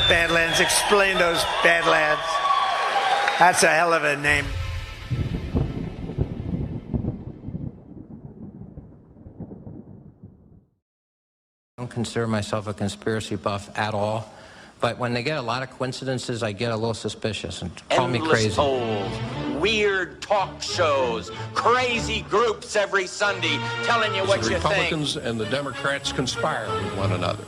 Badlands. Explain those Badlands. That's a hell of a name. I don't consider myself a conspiracy buff at all, but when they get a lot of coincidences, I get a little suspicious and call me crazy. Polls, weird talk shows, crazy groups every Sunday telling you what you think. The Republicans and the Democrats conspire with one another,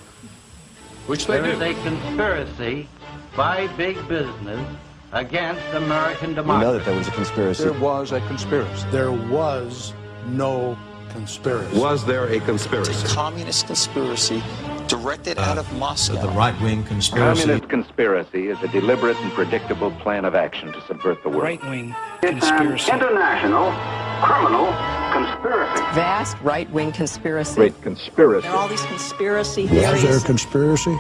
which they do. There is a conspiracy by big business against American democracy. We know that there was a conspiracy. There was a conspiracy. There was no conspiracy. Was there a conspiracy? It's a communist conspiracy directed out of Moscow. The right-wing conspiracy. Communist conspiracy is a deliberate and predictable plan of action to subvert the world. Right-wing conspiracy. It's an international criminal conspiracy. Vast right-wing conspiracy. Great conspiracy. And all these conspiracy theories. Was there a conspiracy?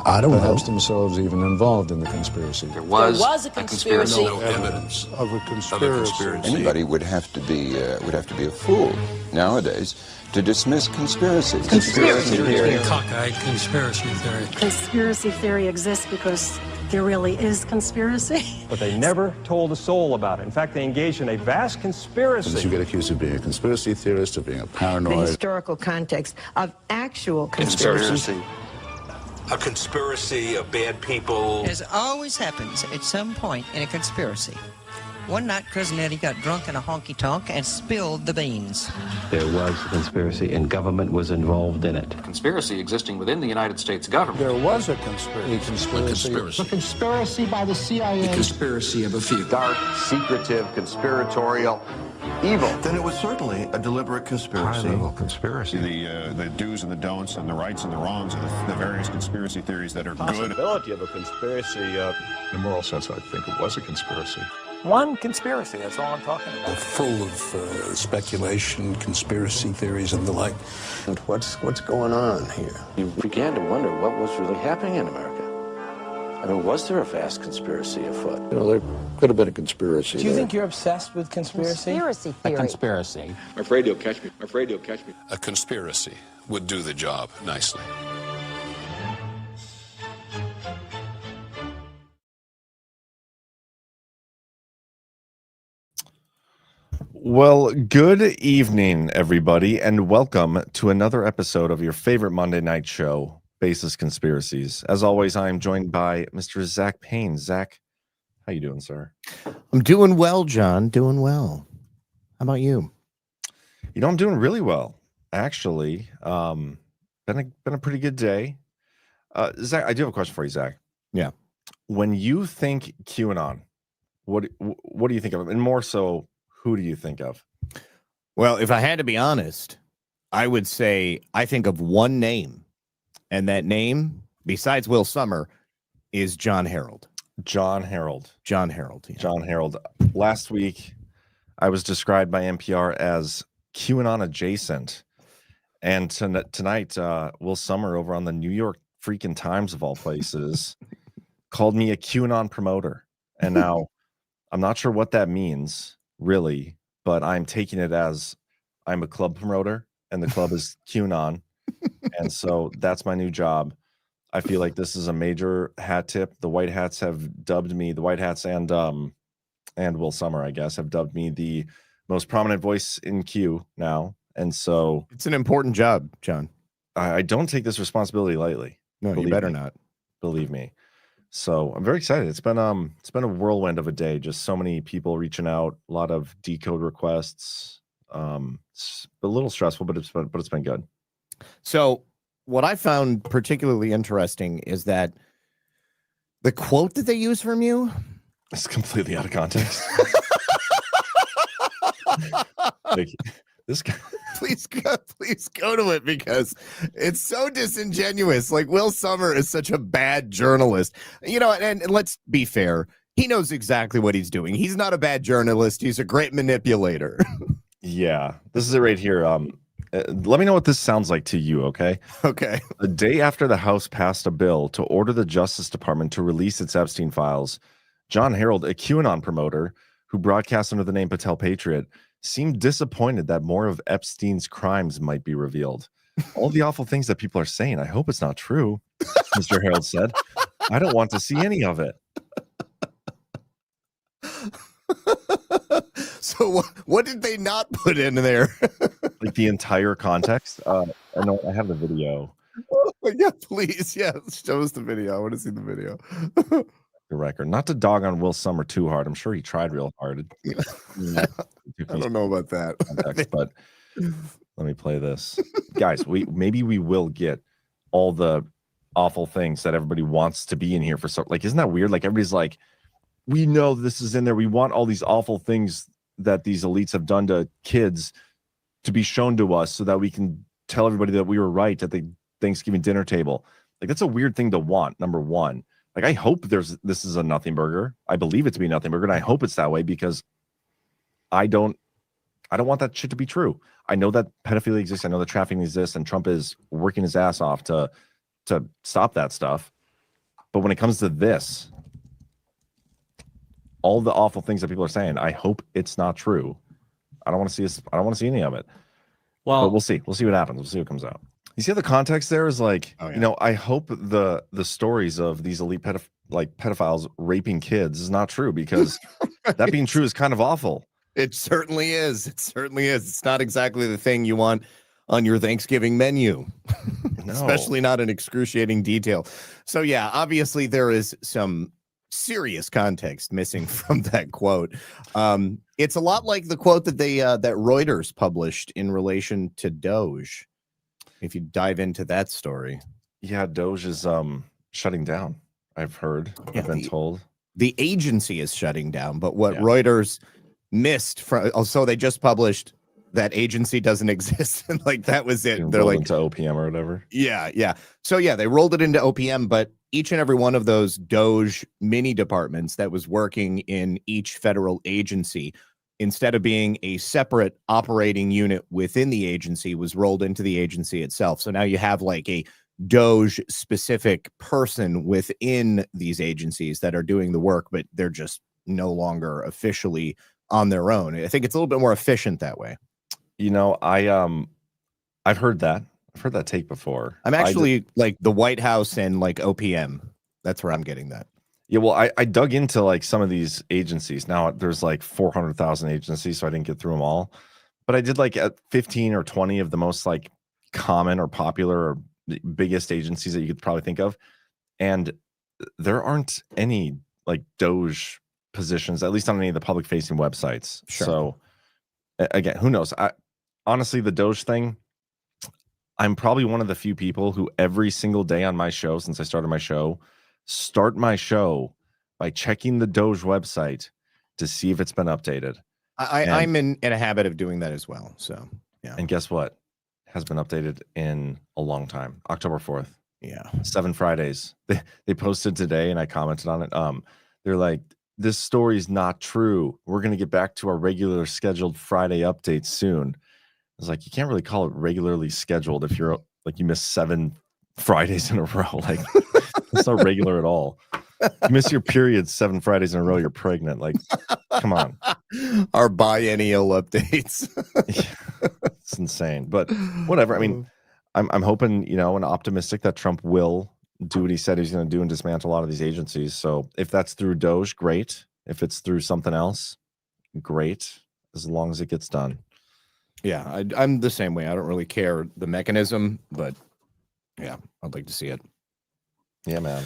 I don't know. Perhaps themselves even involved in the conspiracy. There was a conspiracy. No evidence of a conspiracy. Anybody would have to be a fool nowadays to dismiss conspiracies. Conspiracy theory. Cockeyed conspiracy theory. Conspiracy theory exists because there really is conspiracy. But they never told a soul about it. In fact, they engaged in a vast conspiracy. You get accused of being a conspiracy theorist, of being a paranoid. The historical context of actual conspiracy. A conspiracy of bad people. As always happens at some point in a conspiracy. One night, Cousin Eddie got drunk in a honky-tonk and spilled the beans. There was a conspiracy, and government was involved in it. Conspiracy existing within the United States government. There was a conspiracy. Conspiracy. A conspiracy by the CIA. The conspiracy of a few. Dark, secretive, conspiratorial, evil. Then it was certainly a deliberate conspiracy. High-level conspiracy. The do's and the don'ts and the rights and the wrongs of the various conspiracy theories that are good. Possibility of a conspiracy. In a moral sense, I think it was a conspiracy. One conspiracy, that's all I'm talking about. Full of speculation, conspiracy theories, and the like. And what's going on here? You began to wonder what was really happening in America. I mean, was there a vast conspiracy afoot? You know, there could have been a conspiracy. Do you think you're obsessed with conspiracy? Conspiracy theory. A conspiracy. I'm afraid you'll catch me. I'm afraid you'll catch me. A conspiracy would do the job nicely. Well, good evening, everybody, and welcome to another episode of your favorite Monday night show, Baseless Conspiracies. As always, I am joined by Mr. Zak Paine. Zak, how you doing, sir? I'm doing well, John. Doing well. How about you? You know, I'm doing really well, actually. Been a pretty good day. Zak, I do have a question for you, Zak. Yeah. When you think QAnon, what do you think of? And more so, who do you think of? Well, if I had to be honest, I would say I think of one name, and that name, besides Will Sommer, is John Herold. John Herold. John Herold. Yeah. John Herold. Last week, I was described by NPR as QAnon adjacent. And tonight, Will Sommer over on the New York freaking Times, of all places, called me a QAnon promoter. And now I'm not sure what that means, really, but I'm taking it as I'm a club promoter and the club is QAnon. And so that's my new job. I feel like this is a major hat tip. The White Hats have dubbed me, the White Hats and Will Sommer, I guess, have dubbed me the most prominent voice in Q now. And so it's an important job, John. I don't take this responsibility lightly. No, you better not. Believe me. So I'm very excited. It's been a whirlwind of a day. Just so many people reaching out, a lot of decode requests. It's a little stressful, but it's been good. So what I found particularly interesting is that the quote that they use from you is completely out of context. Like, this guy. Please go to it, because it's so disingenuous. Like, Will Sommer is such a bad journalist, you know, and let's be fair. He knows exactly what he's doing. He's not a bad journalist. He's a great manipulator. Yeah, this is it right here. Let me know what this sounds like to you, okay? Okay. The day after the House passed a bill to order the Justice Department to release its Epstein files, John Herold, a QAnon promoter who broadcasts under the name Patel Patriot, seemed disappointed that more of Epstein's crimes might be revealed. All the awful things that people are saying, I hope it's not true, Mr. Herold said. I don't want to see any of it. So what did they not put in there? Like the entire context? I know I have the video. Yeah, please. Yeah, show us the video. I want to see the video. The record. Not to dog on Will Summer too hard. I'm sure he tried real hard. I don't know about that. Context, but let me play this. Guys, maybe we will get all the awful things that everybody wants to be in here for. So, like, isn't that weird? Like, everybody's like, we know this is in there. We want all these awful things that these elites have done to kids to be shown to us so that we can tell everybody that we were right at the Thanksgiving dinner table. Like, that's a weird thing to want, number one. Like, I hope this is a nothing burger. I believe it to be nothing burger, and I hope it's that way because I don't want that shit to be true. I know that pedophilia exists. I know that trafficking exists, and Trump is working his ass off to stop that stuff. But when it comes to this, all the awful things that people are saying, I hope it's not true. I don't want to see any of it. Well, but we'll see. We'll see what happens. We'll see what comes out. You see how the context there is like, you know, I hope the stories of these elite pedophiles raping kids is not true because that being true is kind of awful. It certainly is. It certainly is. It's not exactly the thing you want on your Thanksgiving menu, especially not in excruciating detail. So, yeah, obviously there is some serious context missing from that quote. It's a lot like the quote that that Reuters published in relation to Doge. If you dive into that story. Yeah, Doge is shutting down. I've heard. I've been told. The agency is shutting down, but what Reuters missed from also they just published that agency doesn't exist. And like that was it. They're like into OPM or whatever. Yeah. So yeah, they rolled it into OPM, but each and every one of those Doge mini departments that was working in each federal agency, instead of being a separate operating unit within the agency, was rolled into the agency itself. So now you have like a Doge specific person within these agencies that are doing the work, but they're just no longer officially on their own. I think it's a little bit more efficient that way. You know, I've heard that. I've heard that take before. I'm actually like the White House and like OPM. That's where I'm getting that. Yeah, well, I dug into like some of these agencies. Now there's like 400,000 agencies, so I didn't get through them all. But I did like 15 or 20 of the most like common or popular or biggest agencies that you could probably think of. And there aren't any like Doge positions, at least on any of the public facing websites. Sure. So again, who knows? Honestly, the Doge thing, I'm probably one of the few people who every single day on my show, since I started my show, start my show by checking the Doge website to see if it's been updated. I'm in a habit of doing that as well. So yeah. And guess what? Has been updated in a long time. October 4th. Yeah. 7 Fridays. They posted today and I commented on it. They're like, this story's not true. We're going to get back to our regular scheduled Friday updates soon. I was like, you can't really call it regularly scheduled if you're like you miss 7 Fridays in a row. Like it's not regular at all. You miss your period 7 Fridays in a row, you're pregnant. Like, come on. Our biennial updates. It's insane. But whatever. I mean, I'm hoping, you know, and optimistic that Trump will do what he said he's going to do and dismantle a lot of these agencies. So if that's through Doge, great. If it's through something else, great. As long as it gets done. Yeah, I'm the same way. I don't really care the mechanism, but yeah, I'd like to see it. Yeah, man.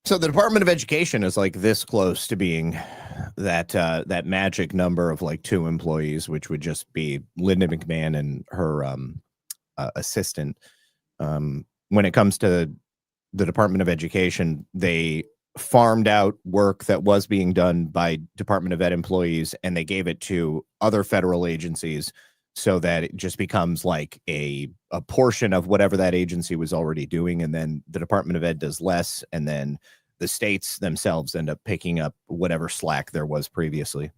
So the Department of Education is like this close to being that magic number of like 2 employees, which would just be Linda McMahon and her assistant. When it comes to the Department of Education, they farmed out work that was being done by Department of Ed employees, and they gave it to other federal agencies so that it just becomes like a portion of whatever that agency was already doing. And then the Department of Ed does less. And then the states themselves end up picking up whatever slack there was previously.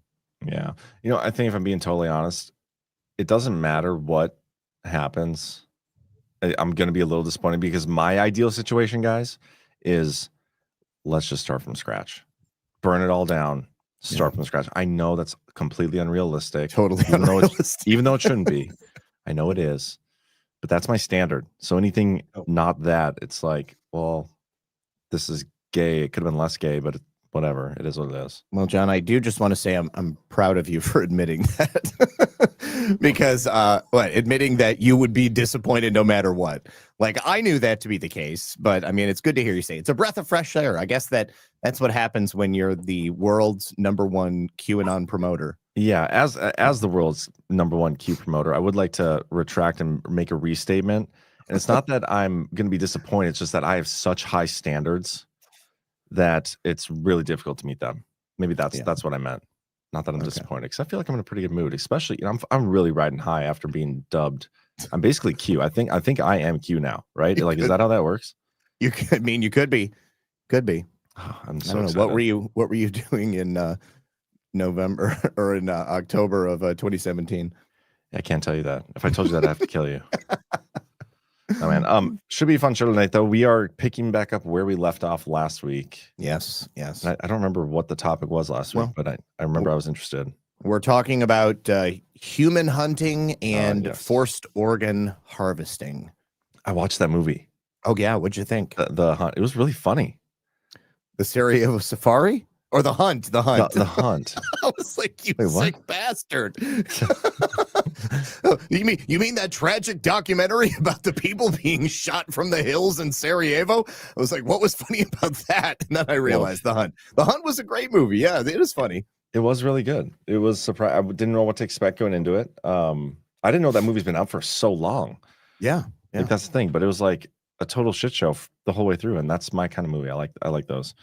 Yeah. You know, I think if I'm being totally honest, it doesn't matter what happens. I'm going to be a little disappointed because my ideal situation, guys, is let's just start from scratch. Burn it all down. Start from scratch. I know that's completely unrealistic. Totally unrealistic. Even though it shouldn't be. I know it is. but that's my standard. So anything not that, it's like, well, this is gay. It could have been less gay, but whatever. It is what it is. Well, John, I do just want to say I'm proud of you for admitting that. Because admitting that you would be disappointed no matter what. Like, I knew that to be the case, but I mean, it's good to hear you say it's a breath of fresh air. I guess that's what happens when you're the world's #1 QAnon promoter. Yeah, as the world's #1 Q promoter, I would like to retract and make a restatement. And it's not that I'm going to be disappointed. It's just that I have such high standards that it's really difficult to meet them. Maybe that's what I meant. Not that I'm disappointed, because I feel like I'm in a pretty good mood, especially, I'm really riding high after being dubbed. I'm basically Q. I think I am Q now, right? Like, is that how that works? You could be. Oh, I'm so I don't know. excited. What were you doing in November or in October of 2017? I can't tell you that. If I told you that, I have to kill you. Oh man, should be a fun show tonight, though. We are picking back up where we left off last week. Yes. I don't remember what the topic was last week, but I remember I was interested. We're talking about human hunting and forced organ harvesting. I watched that movie. Oh yeah, what'd you think? The hunt. It was really funny. The Sarajevo Safari or the hunt? The hunt. The hunt. I was like, you sick bastard. You mean that tragic documentary about the people being shot from the hills in Sarajevo? I was like, what was funny about that? And then I realized The Hunt. The Hunt was a great movie. Yeah, it is funny. It was really good. It was surprising. I didn't know what to expect going into it. I didn't know that movie's been out for so long. Yeah. Like, that's the thing. But it was like a total shit show the whole way through, and that's my kind of movie. I like those.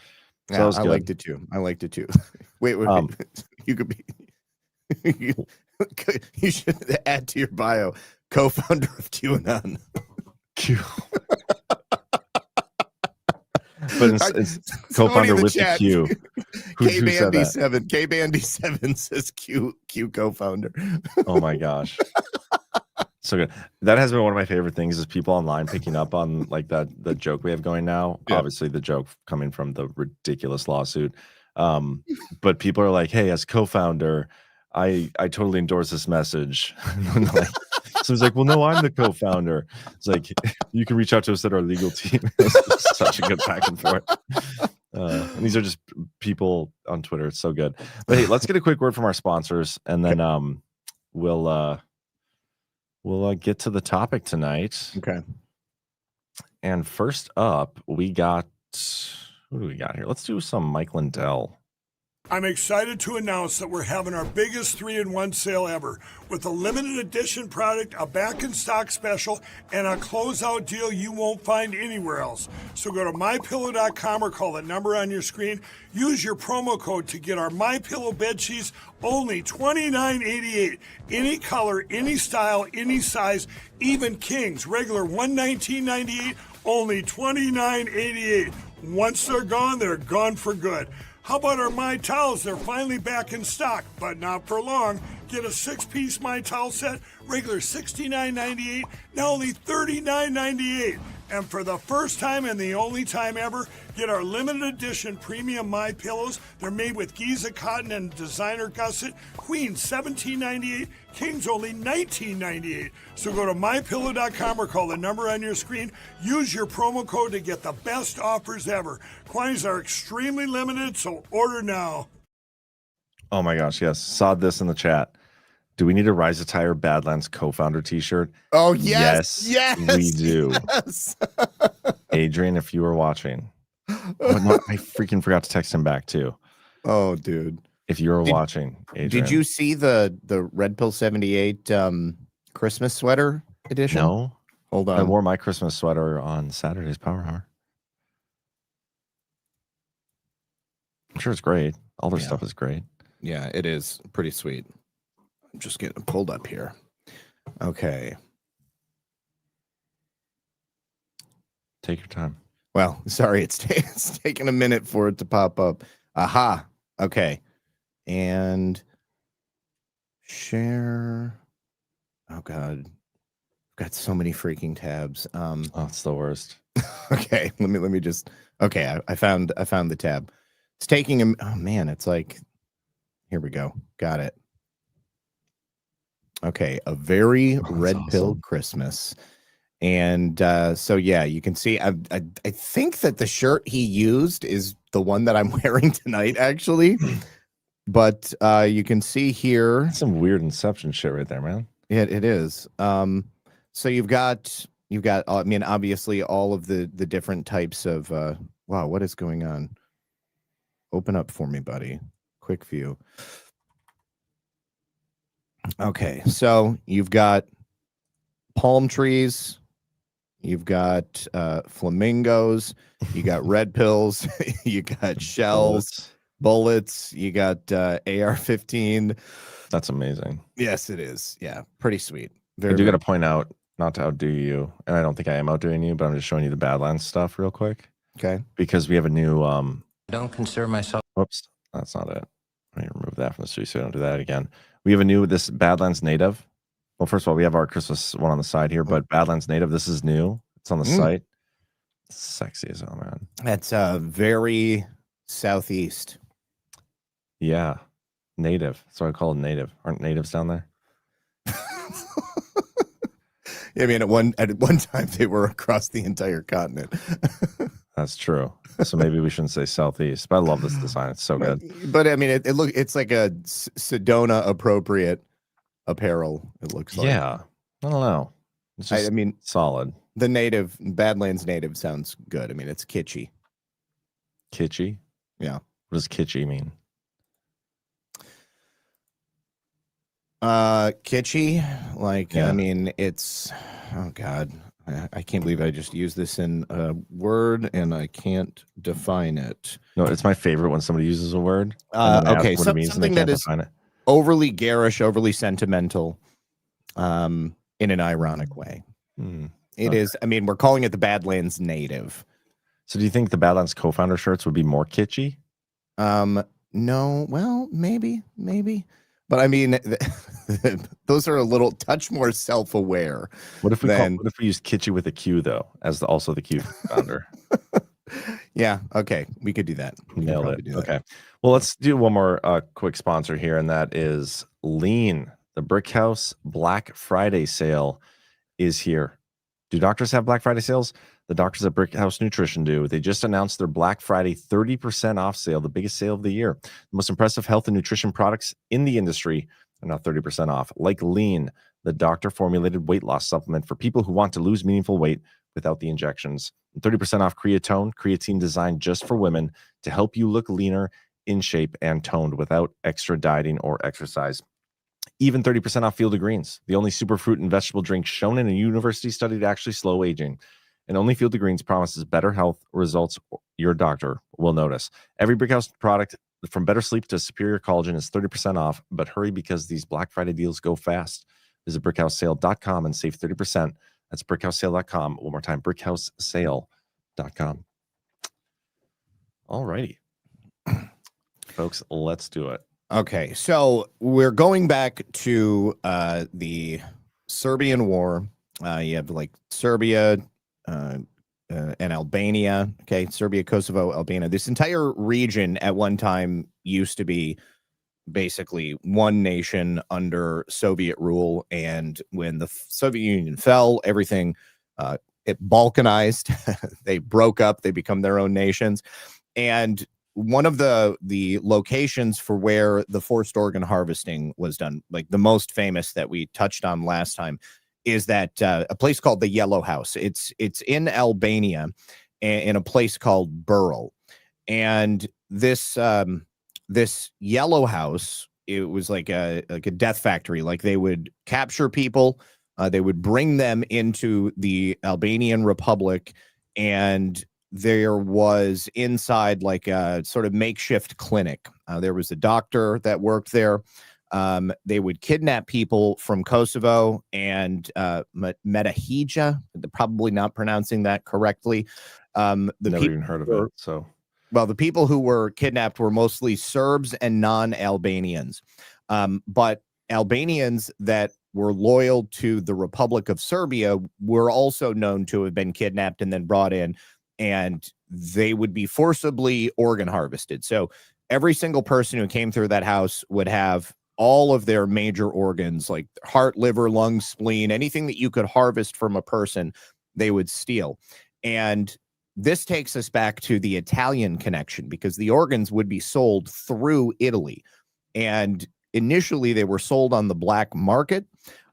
So yeah, I liked it too. Wait. You could be. You should add to your bio, co-founder of QAnon. Q. But it's co-founder with the Q. K-Bandy7. K-Bandy7 says Q co-founder. Oh my gosh. So good. That has been one of my favorite things, is people online picking up on like the joke we have going now. Yeah. Obviously the joke coming from the ridiculous lawsuit. But people are like, hey, as co-founder, I totally endorse this message. So it's like, well, no, I'm the co-founder. It's like, you can reach out to us at our legal team. It's such a good back and forth. And these are just people on Twitter. It's so good. But hey, let's get a quick word from our sponsors, and then we'll get to the topic tonight. Okay. And first up, we got, who do we got here? Let's do some Mike Lindell. I'm excited to announce that we're having our biggest 3-in-1 sale ever, with a limited edition product, a back-in-stock special, and a closeout deal you won't find anywhere else. So go to MyPillow.com or call the number on your screen. Use your promo code to get our MyPillow bed sheets, only $29.88. Any color, any style, any size, even kings, regular $119.98, only $29.88. Once they're gone for good. How about our My Towels? They're finally back in stock, but not for long. Get a 6-piece My Towel set, regular $69.98, now only $39.98. And for the first time and the only time ever, get our limited edition premium My Pillows. They're made with Giza cotton and designer gusset. Queens $17.98, Kings only $19.98. So go to mypillow.com or call the number on your screen. Use your promo code to get the best offers ever. Quantities are extremely limited, so order now. Oh my gosh, yes. Saw this in the chat. Do we need a Rise of Tire Badlands co-founder t-shirt? Oh, yes. We do. Yes. Adrian, if you were watching. Oh, no, I freaking forgot to text him back too. Oh, dude. If you were watching, Adrian. Did you see the Red Pill 78 Christmas sweater edition? No. Hold on. I wore my Christmas sweater on Saturday's Power Hour. I'm sure it's great. All their stuff is great. Yeah, it is pretty sweet. I'm just getting pulled up here. Okay. Take your time. Well, sorry, it's taking a minute for it to pop up. Aha. Okay. And share. Oh God. I've got so many freaking tabs. Oh, it's the worst. Okay. Let me just, okay. I found the tab. It's taking him. Oh man. It's like, here we go. Got it. Okay. A very red pill Christmas. And so, yeah, you can see, I think that the shirt he used is the one that I'm wearing tonight, actually. But you can see here. That's some weird Inception shit right there, man. It is. So you've got, I mean, obviously all of the different types of, wow, what is going on? Open up for me, buddy. Quick view. Okay, so you've got palm trees, you've got flamingos, you got red pills, you got shells, bullets, you got AR-15. That's amazing. Yes, it is. Yeah, pretty sweet. I do got to point out, not to outdo you, and I don't think I am outdoing you, but I'm just showing you the Badlands stuff real quick. Okay. Because we have a new don't consider myself. Whoops, that's not it. Let me remove that from the street so I don't do that again. We have a new this Badlands native. Well, first of all, we have our Christmas one on the side here, but Badlands native, this is new. It's on the site. It's sexy as hell, man. That's very southeast. Yeah, native. That's what I call it, native. Aren't natives down there? I mean, at one time they were across the entire continent. That's true. So maybe we shouldn't say southeast, but I love this design. It's so good. But I mean, it's like a Sedona appropriate apparel. It looks like. Yeah, I don't know. It's just, I mean, solid. The native Badlands native sounds good. I mean, it's kitschy. Kitschy? Yeah. What does kitschy mean? Kitschy, like, yeah. I mean, it's, oh God, I can't believe I just used this in a word and I can't define it. No, it's my favorite when somebody uses a word. Okay, something that is overly garish, overly sentimental, in an ironic way. It is, I mean, we're calling it the Badlands native. So do you think the Badlands co-founder shirts would be more kitschy? No, well, maybe. But I mean, those are a little touch more self-aware. What if we used kitschy with a Q though, as also the Q founder? Yeah. Okay. We could do that. Nailed it. Okay. Well, let's do one more quick sponsor here, and that is Lean. The Brickhouse Black Friday sale is here. Do doctors have Black Friday sales? The doctors at Brickhouse Nutrition do. They just announced their Black Friday 30% off sale, the biggest sale of the year. The most impressive health and nutrition products in the industry are now 30% off, like Lean, the doctor-formulated weight loss supplement for people who want to lose meaningful weight without the injections. And 30% off creatine designed just for women to help you look leaner, in shape, and toned without extra dieting or exercise. Even 30% off Field of Greens, the only superfruit and vegetable drink shown in a university study to actually slow aging. And only Field of Greens promises better health results your doctor will notice. Every Brickhouse product, from better sleep to superior collagen, is 30% off. But hurry, because these Black Friday deals go fast. Visit brickhousesale.com and save 30%. That's brickhousesale.com. One more time, brickhousesale.com. All righty. Folks, let's do it. Okay, so we're going back to the Serbian War. You have like Serbia and Albania. Okay, Serbia, Kosovo, Albania. This entire region at one time used to be basically one nation under Soviet rule. And when the Soviet Union fell, everything, it balkanized. They broke up. They become their own nations. And one of the locations for where the forced organ harvesting was done, like the most famous that we touched on last time, is that a place called the Yellow House. It's in Albania, in a place called Burl. And this Yellow House, it was like a death factory. Like they would capture people, they would bring them into the Albanian Republic, and there was inside like a sort of makeshift clinic. There was a doctor that worked there. They would kidnap people from Kosovo and Metahija, probably not pronouncing that correctly. Never even heard of it. So, well, the people who were kidnapped were mostly Serbs and non-Albanians. But Albanians that were loyal to the Republic of Serbia were also known to have been kidnapped and then brought in, and they would be forcibly organ harvested. So every single person who came through that house would have all of their major organs, like heart, liver, lungs, spleen, anything that you could harvest from a person, they would steal. And this takes us back to the Italian connection, because the organs would be sold through Italy. And initially they were sold on the black market,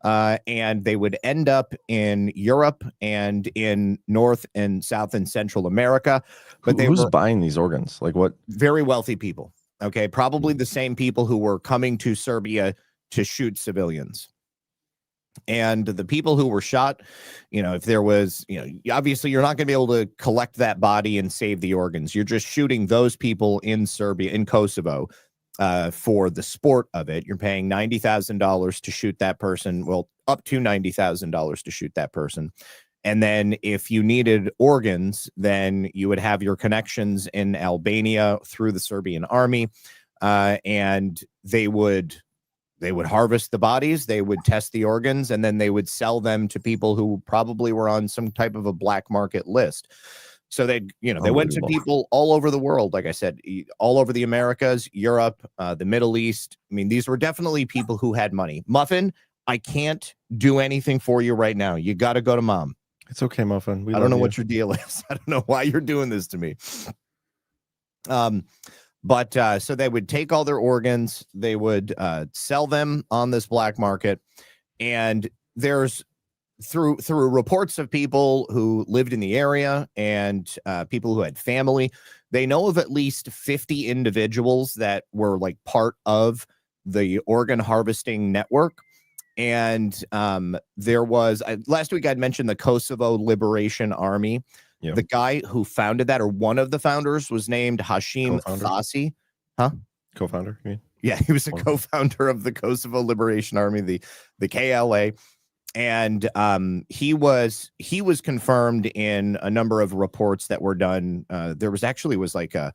and they would end up in Europe and in North and South and Central America. But who's buying these organs? Like what? Very wealthy people. Okay, probably the same people who were coming to Serbia to shoot civilians. And the people who were shot, if there was, obviously you're not going to be able to collect that body and save the organs. You're just shooting those people in Serbia, in Kosovo, for the sport of it. You're paying $90,000 to shoot that person. Well, up to $90,000 to shoot that person. And then if you needed organs, then you would have your connections in Albania through the Serbian army, and they would harvest the bodies, they would test the organs, and then they would sell them to people who probably were on some type of a black market list. So they went to people all over the world, like I said, all over the Americas, Europe, the Middle East. I mean, these were definitely people who had money. Muffin, I can't do anything for you right now. You got to go to Mom. It's okay, Muffin. I don't know what your deal is. I don't know why you're doing this to me. But so they would take all their organs, they would sell them on this black market, and there's through reports of people who lived in the area and people who had family, they know of at least 50 individuals that were like part of the organ harvesting network. And there was last week I'd mentioned the Kosovo Liberation Army. Yep. The guy who founded that, or one of the founders, was named Hashim Thasi. Huh? Co-founder, you mean? Yeah, he was a co-founder of the Kosovo Liberation Army, the KLA. And he was confirmed in a number of reports that were done. There was like a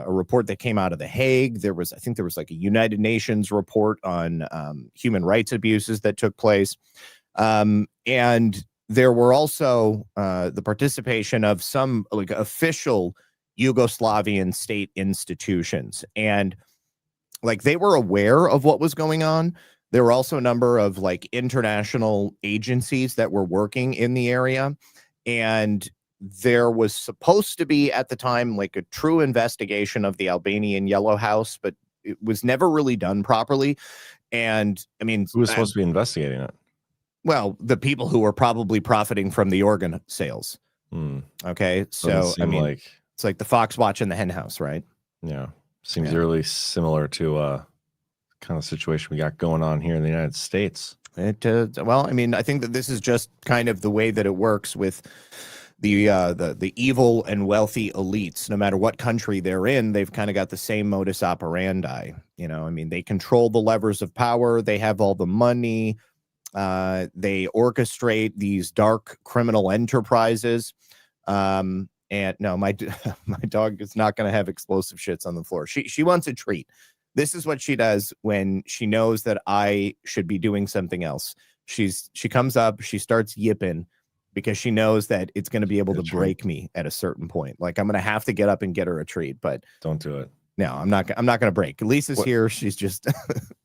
report that came out of The Hague. I think there was like a United Nations report on human rights abuses that took place. And there were also the participation of some like official Yugoslavian state institutions, and like they were aware of what was going on. There were also a number of like international agencies that were working in the area, and there was supposed to be at the time like a true investigation of the Albanian Yellow House, but it was never really done properly. And I mean, who was supposed to be investigating it? Well, the people who were probably profiting from the organ sales. Okay, so I mean, it's like the fox watching the hen house, right? Yeah, seems really similar to kind of situation we got going on here in the United States. Well, I mean, I think that this is just kind of the way that it works with the evil and wealthy elites. No matter what country they're in, they've kind of got the same modus operandi. I mean, they control the levers of power. They have all the money. They orchestrate these dark criminal enterprises. And no, my dog is not going to have explosive shits on the floor. She wants a treat. This is what she does when she knows that I should be doing something else. She comes up, she starts yipping because she knows that it's going to be able to break me at a certain point. Like I'm going to have to get up and get her a treat, but don't do it. No, I'm not going to break. Lisa's here. She's just,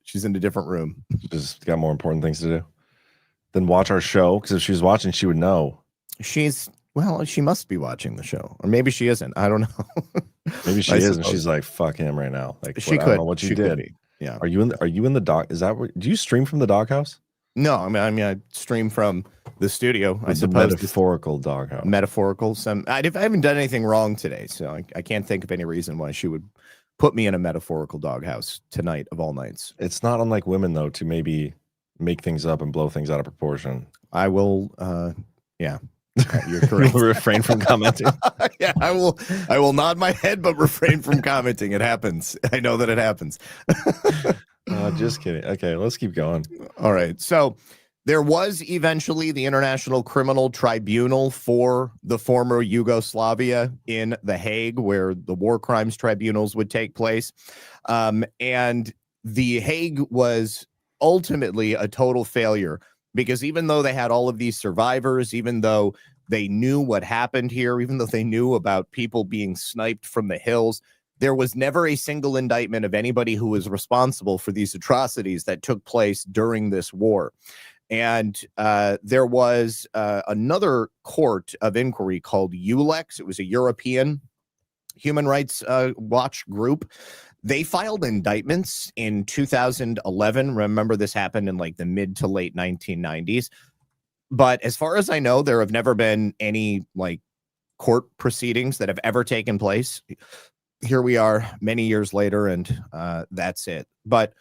she's in a different room. She's got more important things to do than watch our show. Because if she was watching, she would know. Well, she must be watching the show, or maybe she isn't. I don't know. Maybe she is, and she's like, "Fuck him" right now. Like she could. I don't know what you did. Yeah. Are you in the dog? Is that what? Do you stream from the doghouse? No, I mean, I stream from the studio. I suppose metaphorical doghouse. Metaphorical. I haven't done anything wrong today, so I can't think of any reason why she would put me in a metaphorical doghouse tonight of all nights. It's not unlike women, though, to maybe make things up and blow things out of proportion. I will. Yeah. You're correct. You'll refrain from commenting. Yeah, I will nod my head, but refrain from commenting. It happens. I know that it happens. Just kidding. Okay, let's keep going. All right. So there was eventually the International Criminal Tribunal for the former Yugoslavia in The Hague, where the war crimes tribunals would take place. And The Hague was ultimately a total failure, because even though they had all of these survivors, even though they knew what happened here, even though they knew about people being sniped from the hills, there was never a single indictment of anybody who was responsible for these atrocities that took place during this war. And there was another court of inquiry called ULEX. It was a European human rights watch group. They filed indictments in 2011. Remember, this happened in like the mid to late 1990s. But as far as I know, there have never been any like court proceedings that have ever taken place. Here we are many years later, and that's it. But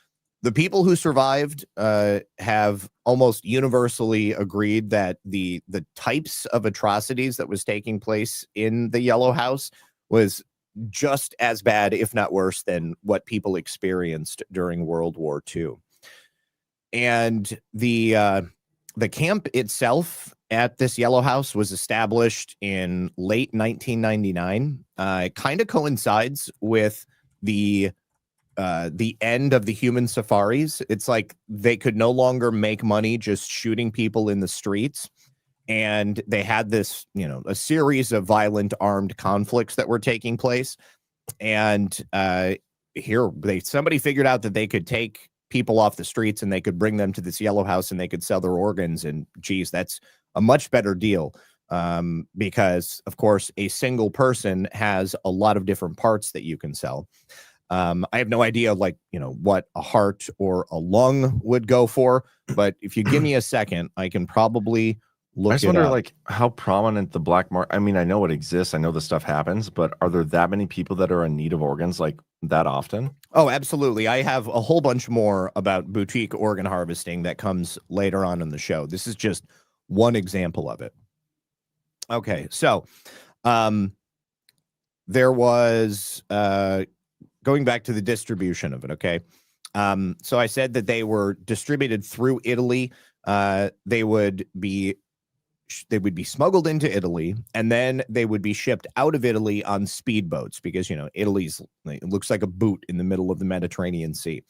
the people who survived have almost universally agreed that the types of atrocities that was taking place in the Yellow House was just as bad, if not worse, than what people experienced during World War II. And the camp itself at this Yellow House was established in late 1999. It kind of coincides with the end of the human safaris. It's like they could no longer make money just shooting people in the streets. And they had this, a series of violent armed conflicts that were taking place. And somebody figured out that they could take people off the streets and they could bring them to this Yellow House and they could sell their organs. And geez, that's a much better deal. Because of course, a single person has a lot of different parts that you can sell. I have no idea, what a heart or a lung would go for, but if you give me a second, I can probably look. I just wonder, how prominent the black market. I mean, I know it exists. I know this stuff happens, but are there that many people that are in need of organs that often? Oh, absolutely. I have a whole bunch more about boutique organ harvesting that comes later on in the show. This is just one example of it. Okay, so there was going back to the distribution of it. Okay. So I said that they were distributed through Italy. They would be smuggled into Italy, and then they would be shipped out of Italy on speedboats because, it looks like a boot in the middle of the Mediterranean Sea.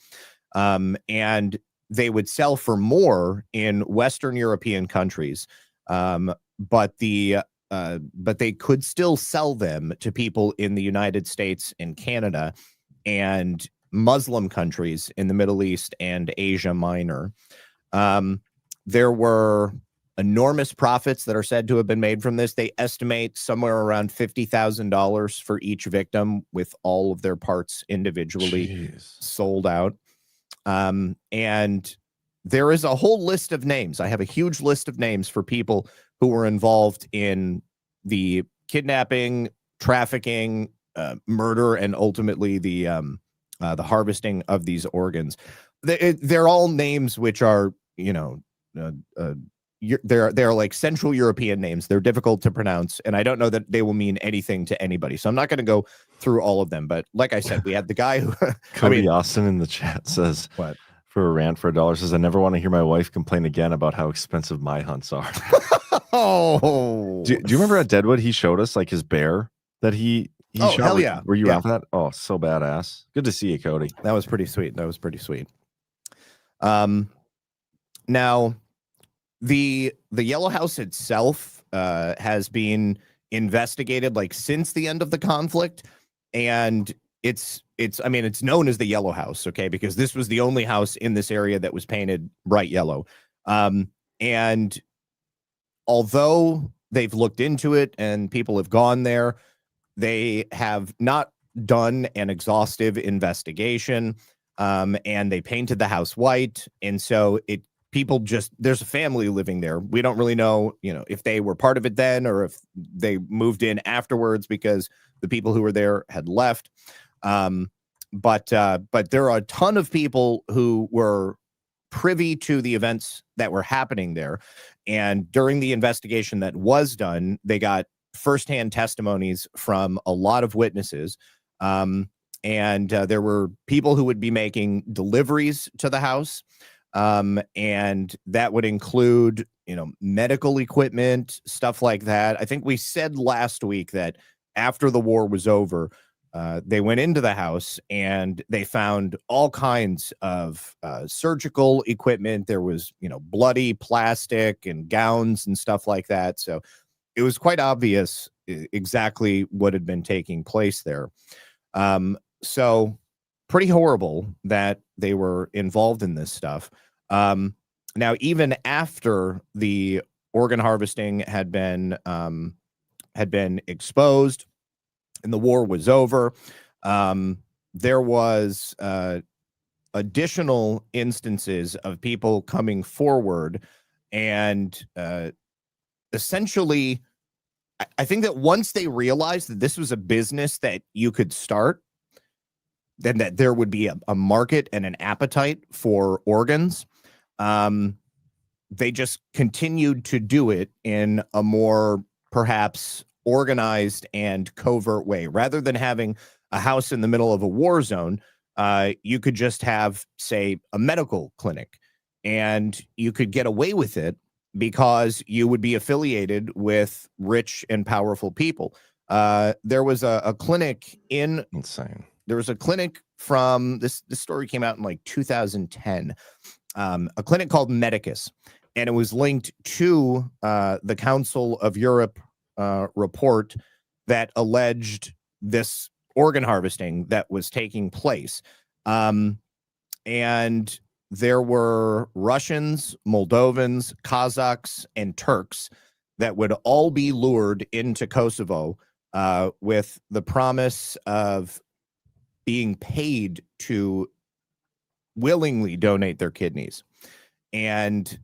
And they would sell for more in Western European countries. But they could still sell them to people in the United States and Canada and Muslim countries in the Middle East and Asia Minor. There were enormous profits that are said to have been made from this. They estimate somewhere around $50,000 for each victim, with all of their parts individually sold out. And there is a whole list of names. I have a huge list of names for people who were involved in the kidnapping, trafficking, murder, and ultimately the harvesting of these organs. They're all names which are, they're like Central European names. They're difficult to pronounce, and I don't know that they will mean anything to anybody. So I'm not going to go through all of them. But like I said, we had the guy who Cody Austin in the chat says, "What for a rant for $1?" Says, "I never want to hear my wife complain again about how expensive my hunts are." Oh, do you remember at Deadwood he showed us his bear that he shot? Hell yeah. Were you out for that? Oh, so badass. Good to see you, Cody. That was pretty sweet. Now the Yellow House itself has been investigated since the end of the conflict, and it's known as the Yellow House, okay, because this was the only house in this area that was painted bright yellow. And although they've looked into it and people have gone there, they have not done an exhaustive investigation, and they painted the house white. And so there's a family living there. We don't really know, if they were part of it then or if they moved in afterwards because the people who were there had left. But there are a ton of people who were privy to the events that were happening there. And during the investigation that was done, they got firsthand testimonies from a lot of witnesses. And there were people who would be making deliveries to the house. And that would include, medical equipment, stuff like that. I think we said last week that after the war was over, they went into the house and they found all kinds of surgical equipment. There was, bloody plastic and gowns and stuff like that. So it was quite obvious exactly what had been taking place there. So pretty horrible that they were involved in this stuff. Now, even after the organ harvesting had been exposed and the war was over, there was additional instances of people coming forward and essentially, I think that once they realized that this was a business that you could start, then that there would be a market and an appetite for organs, they just continued to do it in a more perhaps organized and covert way. Rather than having a house in the middle of a war zone, you could just have, say, a medical clinic, and you could get away with it because you would be affiliated with rich and powerful people. There was a clinic in insane. There was a clinic from this story came out in like 2010, a clinic called Medicus, and it was linked to the Council of Europe report that alleged this organ harvesting that was taking place. And there were Russians, Moldovans, Kazakhs, and Turks that would all be lured into Kosovo with the promise of being paid to willingly donate their kidneys. And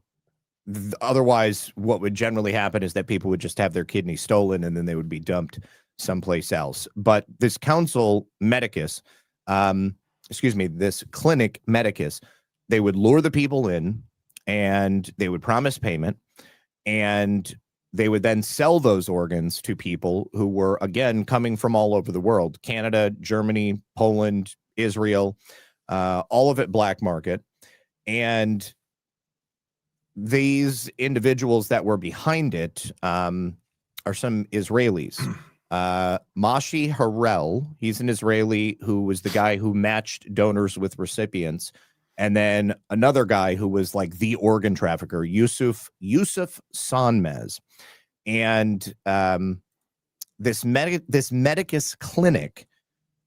otherwise, what would generally happen is that people would just have their kidneys stolen and then they would be dumped someplace else. But this council Medicus, this clinic Medicus, they would lure the people in and they would promise payment, and they would then sell those organs to people who were, again, coming from all over the world: Canada, Germany, Poland, Israel, all of it black market. And these individuals that were behind it are some Israelis. Mashi Herold, he's an Israeli who was the guy who matched donors with recipients. And then another guy who was like the organ trafficker, Yusuf Sanmez. And this Medicus clinic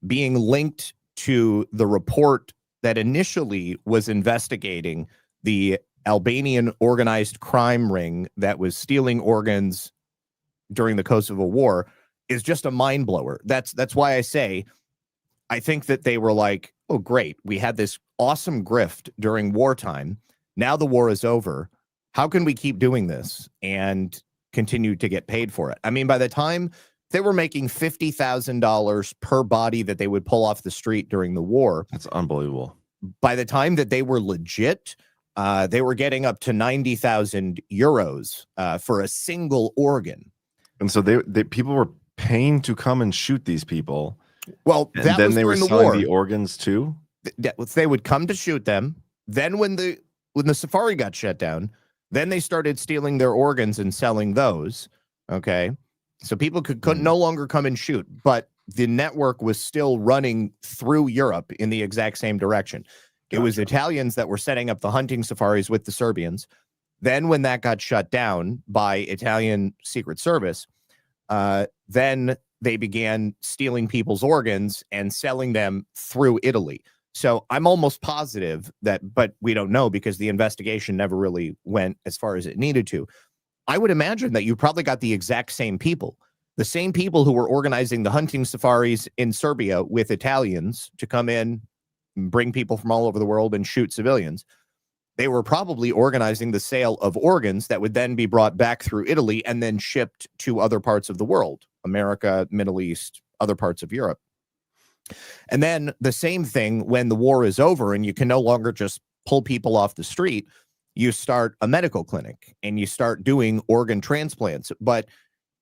being linked to the report that initially was investigating the Albanian organized crime ring that was stealing organs during the Kosovo War is just a mind blower. That's why I say I think that they were like, oh, great, we had this awesome grift during wartime. Now the war is over. How can we keep doing this and continue to get paid for it? I mean, by the time they were making $50,000 per body that they would pull off the street during the war. That's unbelievable. By the time that they were legit, they were getting up to 90,000 euros for a single organ. And so they people were paying to come and shoot these people. Well, and that then was they were during the selling war. the organs too. They would come to shoot them. Then when the safari got shut down, then they started stealing their organs and selling those. Okay. So people could no longer come and shoot, but the network was still running through Europe in the exact same direction. It was Italians that were setting up the hunting safaris with the Serbians. Then when that got shut down by Italian Secret Service, then they began stealing people's organs and selling them through Italy. So I'm almost positive that, but we don't know because the investigation never really went as far as it needed to. I would imagine that you probably got the exact same people, the same people who were organizing the hunting safaris in Serbia with Italians to come in, bring people from all over the world and shoot civilians. They were probably organizing the sale of organs that would then be brought back through Italy and then shipped to other parts of the world, America, Middle East, other parts of Europe. And then the same thing when the war is over and you can no longer just pull people off the street, you start a medical clinic and you start doing organ transplants. But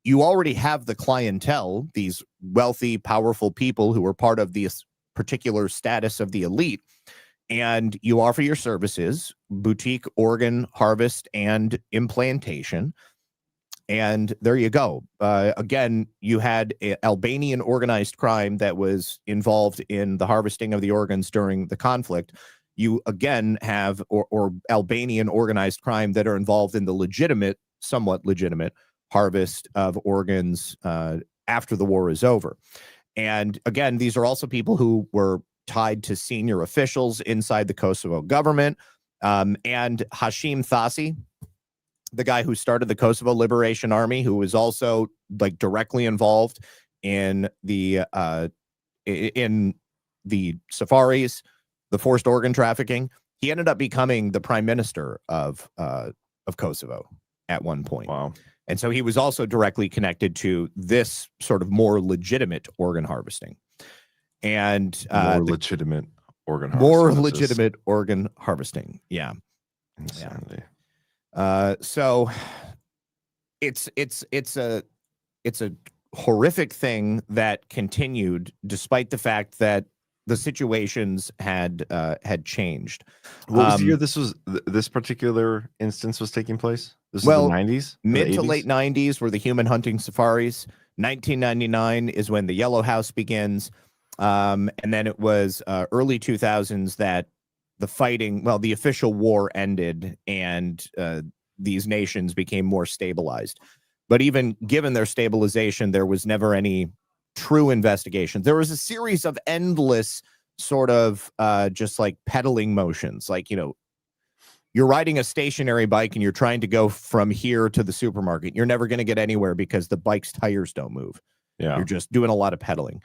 you already have the clientele, these wealthy, powerful people who are part of this particular status of the elite, and you offer your services, boutique organ harvest and implantation. And there you go. Again, you had Albanian organized crime that was involved in the harvesting of the organs during the conflict. You again have or Albanian organized crime that are involved in the legitimate, somewhat legitimate harvest of organs after the war is over. And again, these are also people who were tied to senior officials inside the Kosovo government. And Hashim Thasi, the guy who started the Kosovo Liberation Army, who was also like directly involved in the safaris, the forced organ trafficking. He ended up becoming the prime minister of Kosovo at one point. Wow. And so he was also directly connected to this sort of more legitimate organ harvesting. And legitimate organ harvesting. More legitimate organ harvesting. Yeah. Insanity. So it's a horrific thing that continued despite the fact that the situations had changed. What was the year this particular instance was taking place? This is the 90s? Mid to late 90s were the human hunting safaris. 1999 is when the Yellow House begins. And then it was early 2000s that the fighting, the official war ended and these nations became more stabilized. But even given their stabilization, there was never any true investigation. There was a series of endless sort of just like pedaling motions. Like, you're riding a stationary bike and you're trying to go from here to the supermarket. You're never going to get anywhere because the bike's tires don't move. Yeah. You're just doing a lot of pedaling.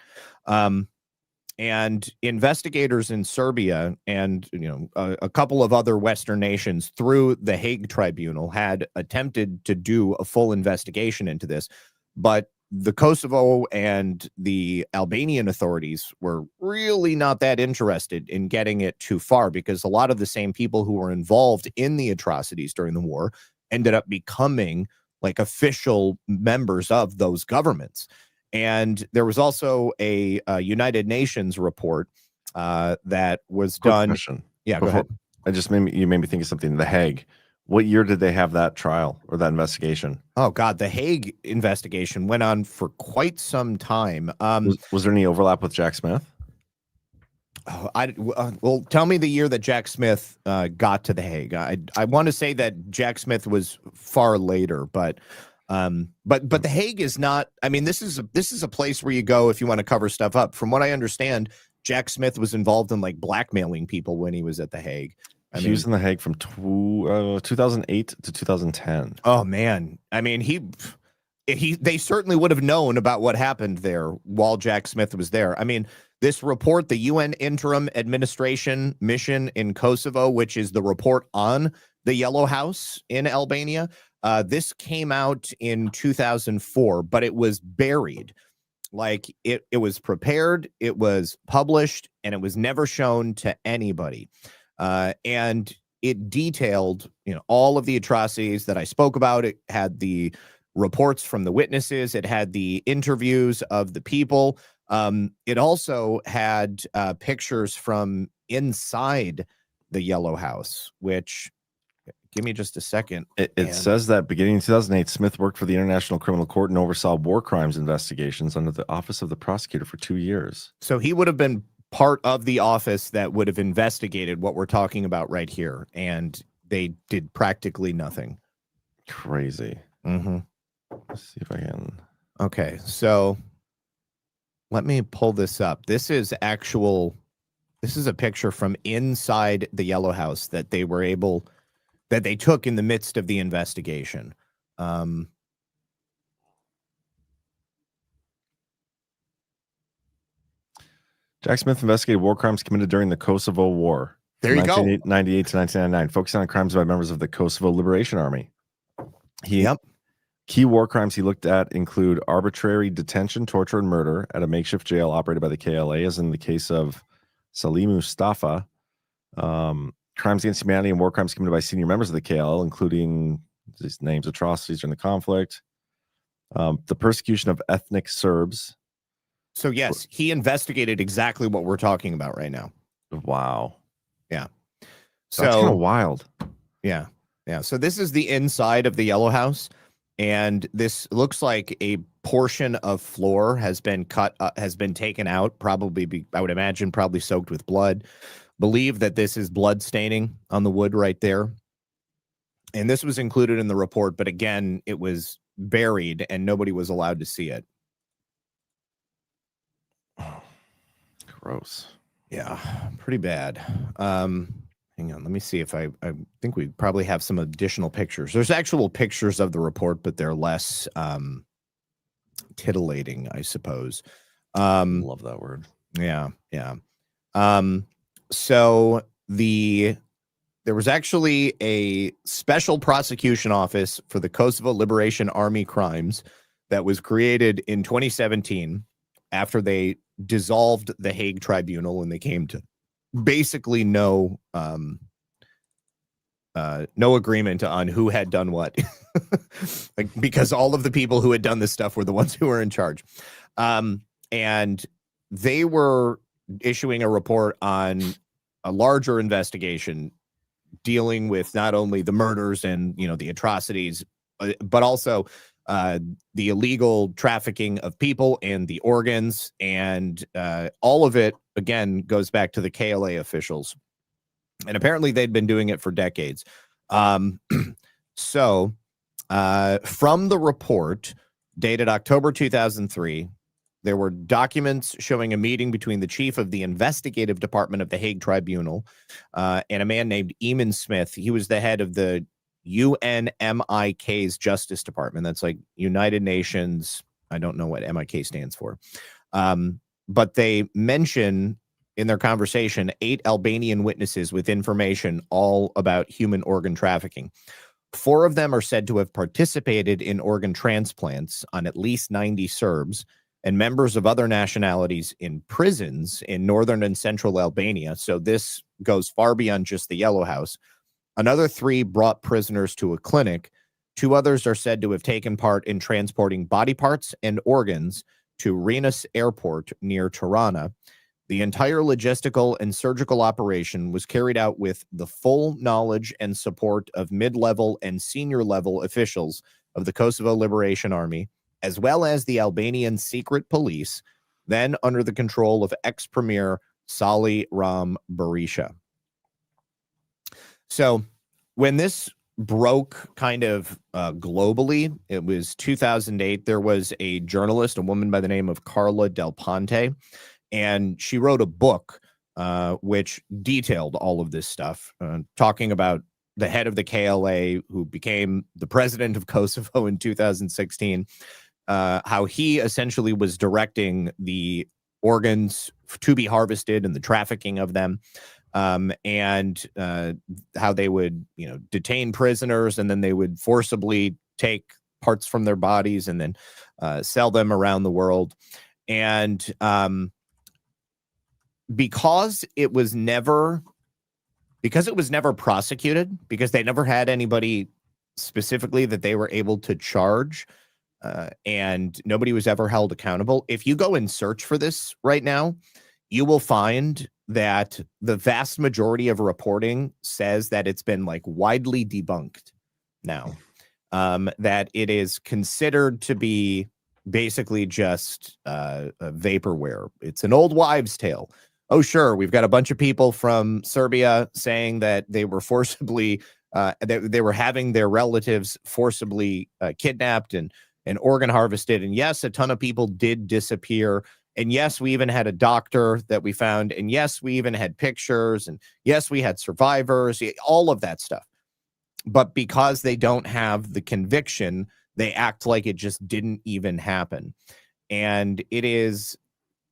And investigators in Serbia and a couple of other Western nations through the Hague Tribunal had attempted to do a full investigation into this, but the Kosovo and the Albanian authorities were really not that interested in getting it too far because a lot of the same people who were involved in the atrocities during the war ended up becoming like official members of those governments. And there was also a United Nations report that was done. Question. Yeah, go ahead. You made me think of something. The Hague. What year did they have that trial or that investigation? Oh God, the Hague investigation went on for quite some time. Was there any overlap with Jack Smith? Well, tell me the year that Jack Smith got to the Hague. I want to say that Jack Smith was far later, but the Hague is not. I mean, this is a place where you go if you want to cover stuff up. From what I understand, Jack Smith was involved in like blackmailing people when he was at the Hague. He was in the Hague from 2008 to 2010. Oh man, I mean they certainly would have known about what happened there while Jack Smith was there. I mean, this report, the UN Interim Administration Mission in Kosovo, which is the report on the Yellow House in Albania, this came out in 2004, but it was buried. Like it was prepared, it was published, and it was never shown to anybody. And it detailed, all of the atrocities that I spoke about. It had the reports from the witnesses. It had the interviews of the people. It also had pictures from inside the Yellow House, which, give me just a second. It says that beginning in 2008, Smith worked for the International Criminal Court and oversaw war crimes investigations under the Office of the Prosecutor for 2 years. So he would have been part of the office that would have investigated what we're talking about right here, and they did practically nothing. Crazy. Mm-hmm. Let's see if I can. Okay, so let me pull this up. This is a picture from inside the Yellow House that they took in the midst of the investigation. Jack Smith investigated war crimes committed during the Kosovo War. There you go. 1998 to 1999, focusing on crimes by members of the Kosovo Liberation Army. Key war crimes he looked at include arbitrary detention, torture, and murder at a makeshift jail operated by the KLA, as in the case of Salim Mustafa. Crimes against humanity and war crimes committed by senior members of the KLA, including these names, atrocities during the conflict. The persecution of ethnic Serbs. So yes, he investigated exactly what we're talking about right now. Wow. Yeah. So that's kind of wild. Yeah. Yeah. So this is the inside of the Yellow House, and this looks like a portion of floor has been taken out, probably I would imagine probably soaked with blood. Believe that this is blood staining on the wood right there. And this was included in the report, but again, it was buried and nobody was allowed to see it. Gross. Yeah, pretty bad. Hang on, let me see if I think we probably have some additional pictures. There's actual pictures of the report, but they're less titillating, I suppose. Love that word. Yeah. So there was actually a special prosecution office for the Kosovo Liberation Army crimes that was created in 2017 after they dissolved the Hague Tribunal, and they came to basically no agreement on who had done what, because all of the people who had done this stuff were the ones who were in charge. And they were issuing a report on a larger investigation dealing with not only the murders and, the atrocities, but also the illegal trafficking of people and the organs. And all of it, again, goes back to the KLA officials. And apparently they'd been doing it for decades. So from the report dated October 2003, there were documents showing a meeting between the chief of the investigative department of the Hague Tribunal and a man named Eamon Smith. He was the head of the UNMIK's Justice Department. That's like United Nations. I don't know what MIK stands for. But they mention in their conversation 8 Albanian witnesses with information all about human organ trafficking. 4 of them are said to have participated in organ transplants on at least 90 Serbs and members of other nationalities in prisons in northern and central Albania. So this goes far beyond just the Yellow House. Another 3 brought prisoners to a clinic. 2 others are said to have taken part in transporting body parts and organs to Rennes Airport near Tirana. The entire logistical and surgical operation was carried out with the full knowledge and support of mid-level and senior-level officials of the Kosovo Liberation Army, as well as the Albanian secret police, then under the control of ex-premier Sali Ram Berisha. So when this broke kind of globally, it was 2008, there was a journalist, a woman by the name of Carla Del Ponte, and she wrote a book which detailed all of this stuff, talking about the head of the KLA who became the president of Kosovo in 2016, how he essentially was directing the organs to be harvested and the trafficking of them, and how they would, detain prisoners and then they would forcibly take parts from their bodies and then sell them around the world. And because it was never prosecuted, because they never had anybody specifically that they were able to charge, and nobody was ever held accountable. If you go and search for this right now, you will find that the vast majority of reporting says that it's been widely debunked now, that it is considered to be basically just a vaporware. It's an old wives' tale. Oh, sure, we've got a bunch of people from Serbia saying that they were forcibly, they were having their relatives forcibly kidnapped and organ harvested. And yes, a ton of people did disappear. And yes, we even had a doctor that we found. And yes, we even had pictures. And yes, we had survivors, all of that stuff. But because they don't have the conviction, they act like it just didn't even happen. And it is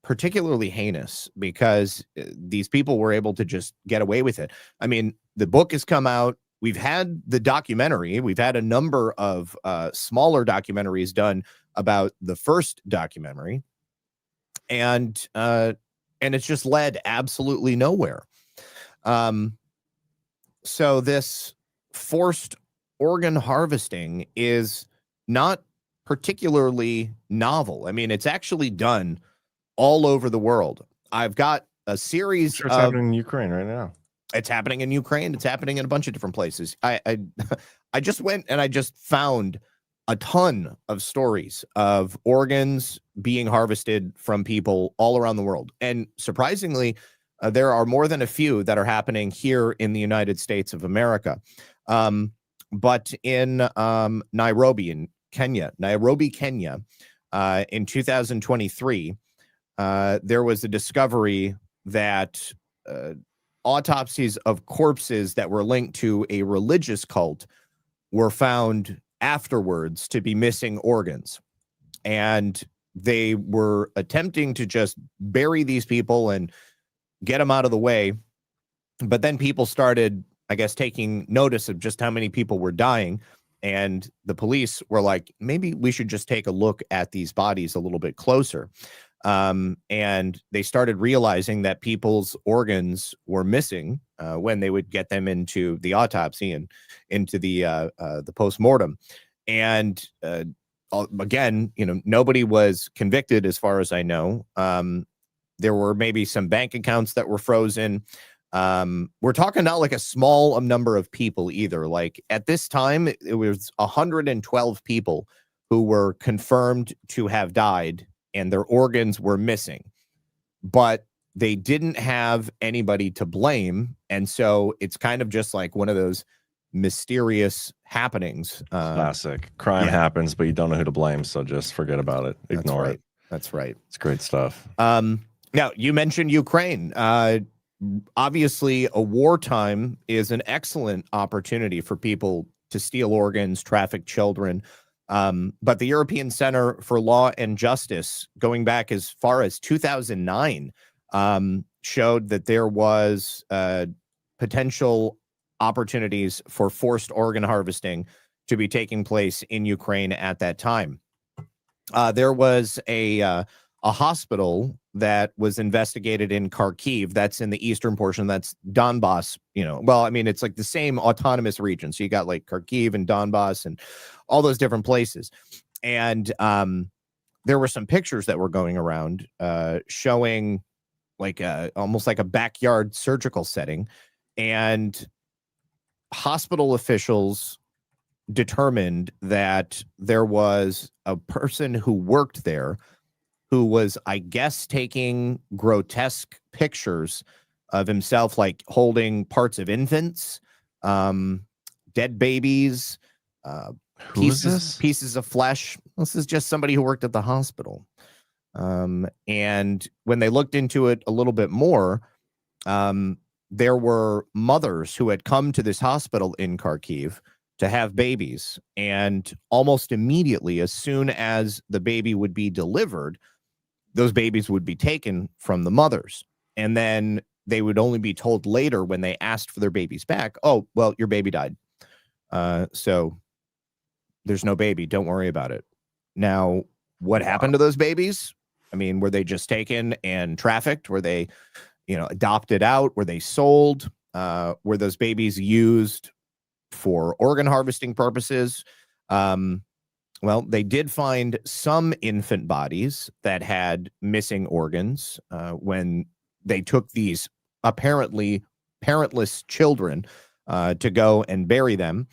particularly heinous because these people were able to just get away with it. I mean, the book has come out. We've had the documentary. We've had a number of smaller documentaries done about the first documentary, and it's just led absolutely nowhere. So this forced organ harvesting is not particularly novel. I mean, it's actually done all over the world. I've got a series It's happening in Ukraine right now. It's happening in Ukraine. It's happening in a bunch of different places. I just went and I just found a ton of stories of organs being harvested from people all around the world. And surprisingly, there are more than a few that are happening here in the United States of America. But in Nairobi, Kenya, in 2023, there was a discovery that autopsies of corpses that were linked to a religious cult were found afterwards to be missing organs. And they were attempting to just bury these people and get them out of the way. But then people started, I guess, taking notice of just how many people were dying. And the police were like, maybe we should just take a look at these bodies a little bit closer. And they started realizing that people's organs were missing when they would get them into the autopsy and into the postmortem. And again, nobody was convicted as far as I know. There were maybe some bank accounts that were frozen. We're talking not like a small number of people either. Like at this time, it was 112 people who were confirmed to have died and their organs were missing, but they didn't have anybody to blame. And so it's kind of just like one of those mysterious happenings. Classic crime happens, but you don't know who to blame. So just forget about it. Ignore it. That's right. It's great stuff. Now you mentioned Ukraine. Obviously a wartime is an excellent opportunity for people to steal organs, traffic children. But the European Center for Law and Justice, going back as far as 2009, showed that there was potential opportunities for forced organ harvesting to be taking place in Ukraine at that time. There was a hospital that was investigated in Kharkiv. That's in the eastern portion. That's Donbass. Well, I mean, it's like the same autonomous region. So you got like Kharkiv and Donbass and all those different places. And there were some pictures that were going around showing like almost like a backyard surgical setting. And hospital officials determined that there was a person who worked there who was, I guess, taking grotesque pictures of himself, like holding parts of infants, dead babies, pieces of flesh. This is just somebody who worked at the hospital. And when they looked into it a little bit more, there were mothers who had come to this hospital in Kharkiv to have babies. And almost immediately, as soon as the baby would be delivered, those babies would be taken from the mothers. And then they would only be told later when they asked for their babies back, oh, well, your baby died. So there's no baby. Don't worry about it. Now, what happened to those babies? I mean, were they just taken and trafficked? Were they, adopted out? Were they sold? Were those babies used for organ harvesting purposes? Well, they did find some infant bodies that had missing organs when they took these apparently parentless children to go and bury them.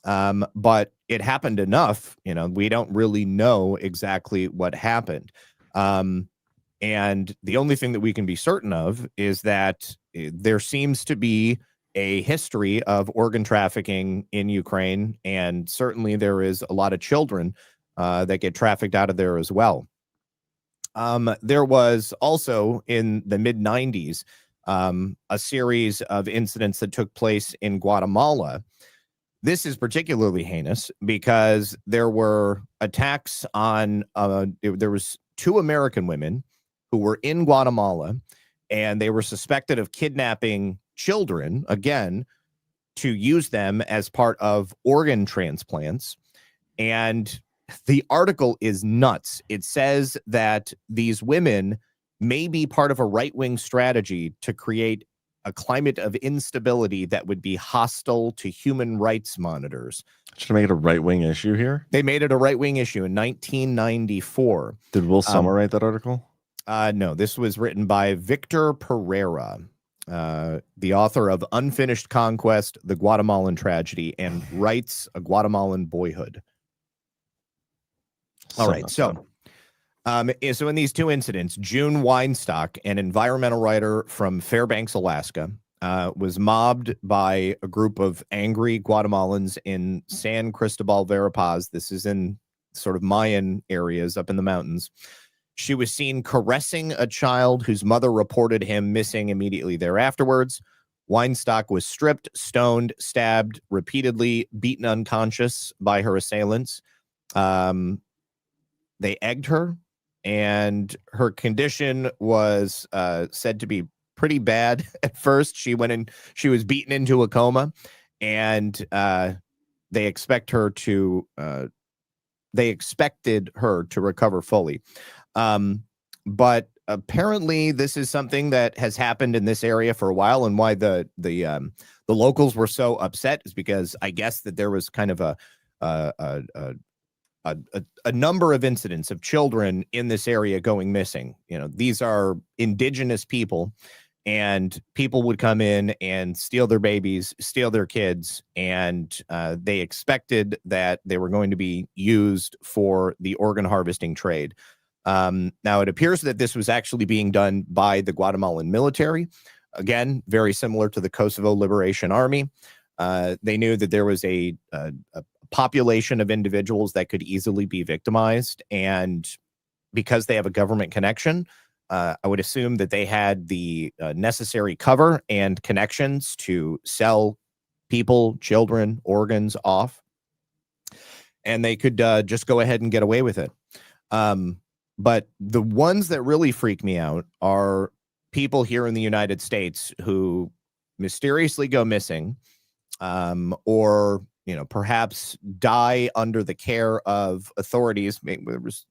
But it happened enough, we don't really know exactly what happened. And the only thing that we can be certain of is that there seems to be a history of organ trafficking in Ukraine, and certainly there is a lot of children that get trafficked out of there as well. There was also in the mid-90s a series of incidents that took place in Guatemala. This is particularly heinous because there were attacks on, there was 2 American women who were in Guatemala, and they were suspected of kidnapping children, again, to use them as part of organ transplants. And the article is nuts. It says that these women may be part of a right-wing strategy to create a climate of instability that would be hostile to human rights monitors. Should I make it a right-wing issue here? They made it a right-wing issue in 1994. Did Will Sommer write that article? No, this was written by Victor Pereira, the author of Unfinished Conquest, The Guatemalan Tragedy, and Writes a Guatemalan Boyhood. All right, so in these 2 incidents, June Weinstock, an environmental writer from Fairbanks, Alaska, was mobbed by a group of angry Guatemalans in San Cristobal Verapaz. This is in sort of Mayan areas up in the mountains. She was seen caressing a child whose mother reported him missing immediately thereafterwards. Weinstock was stripped, stoned, stabbed, repeatedly beaten unconscious by her assailants. They egged her, and her condition was said to be pretty bad at first. She was beaten into a coma, and they expected her to recover fully. But apparently this is something that has happened in this area for a while, and why the locals were so upset is because I guess that there was kind of a number of incidents of children in this area going missing. You know, these are indigenous people, and people would come in and steal their babies, steal their kids, and they expected that they were going to be used for the organ harvesting trade. Now, it appears that this was actually being done by the Guatemalan military. Again, very similar to the Kosovo Liberation Army. They knew that there was a population of individuals that could easily be victimized, and because they have a government connection, I would assume that they had the necessary cover and connections to sell people, children, organs off, and they could just go ahead and get away with it. But the ones that really freak me out are people here in the United States who mysteriously go missing, or perhaps die under the care of authorities.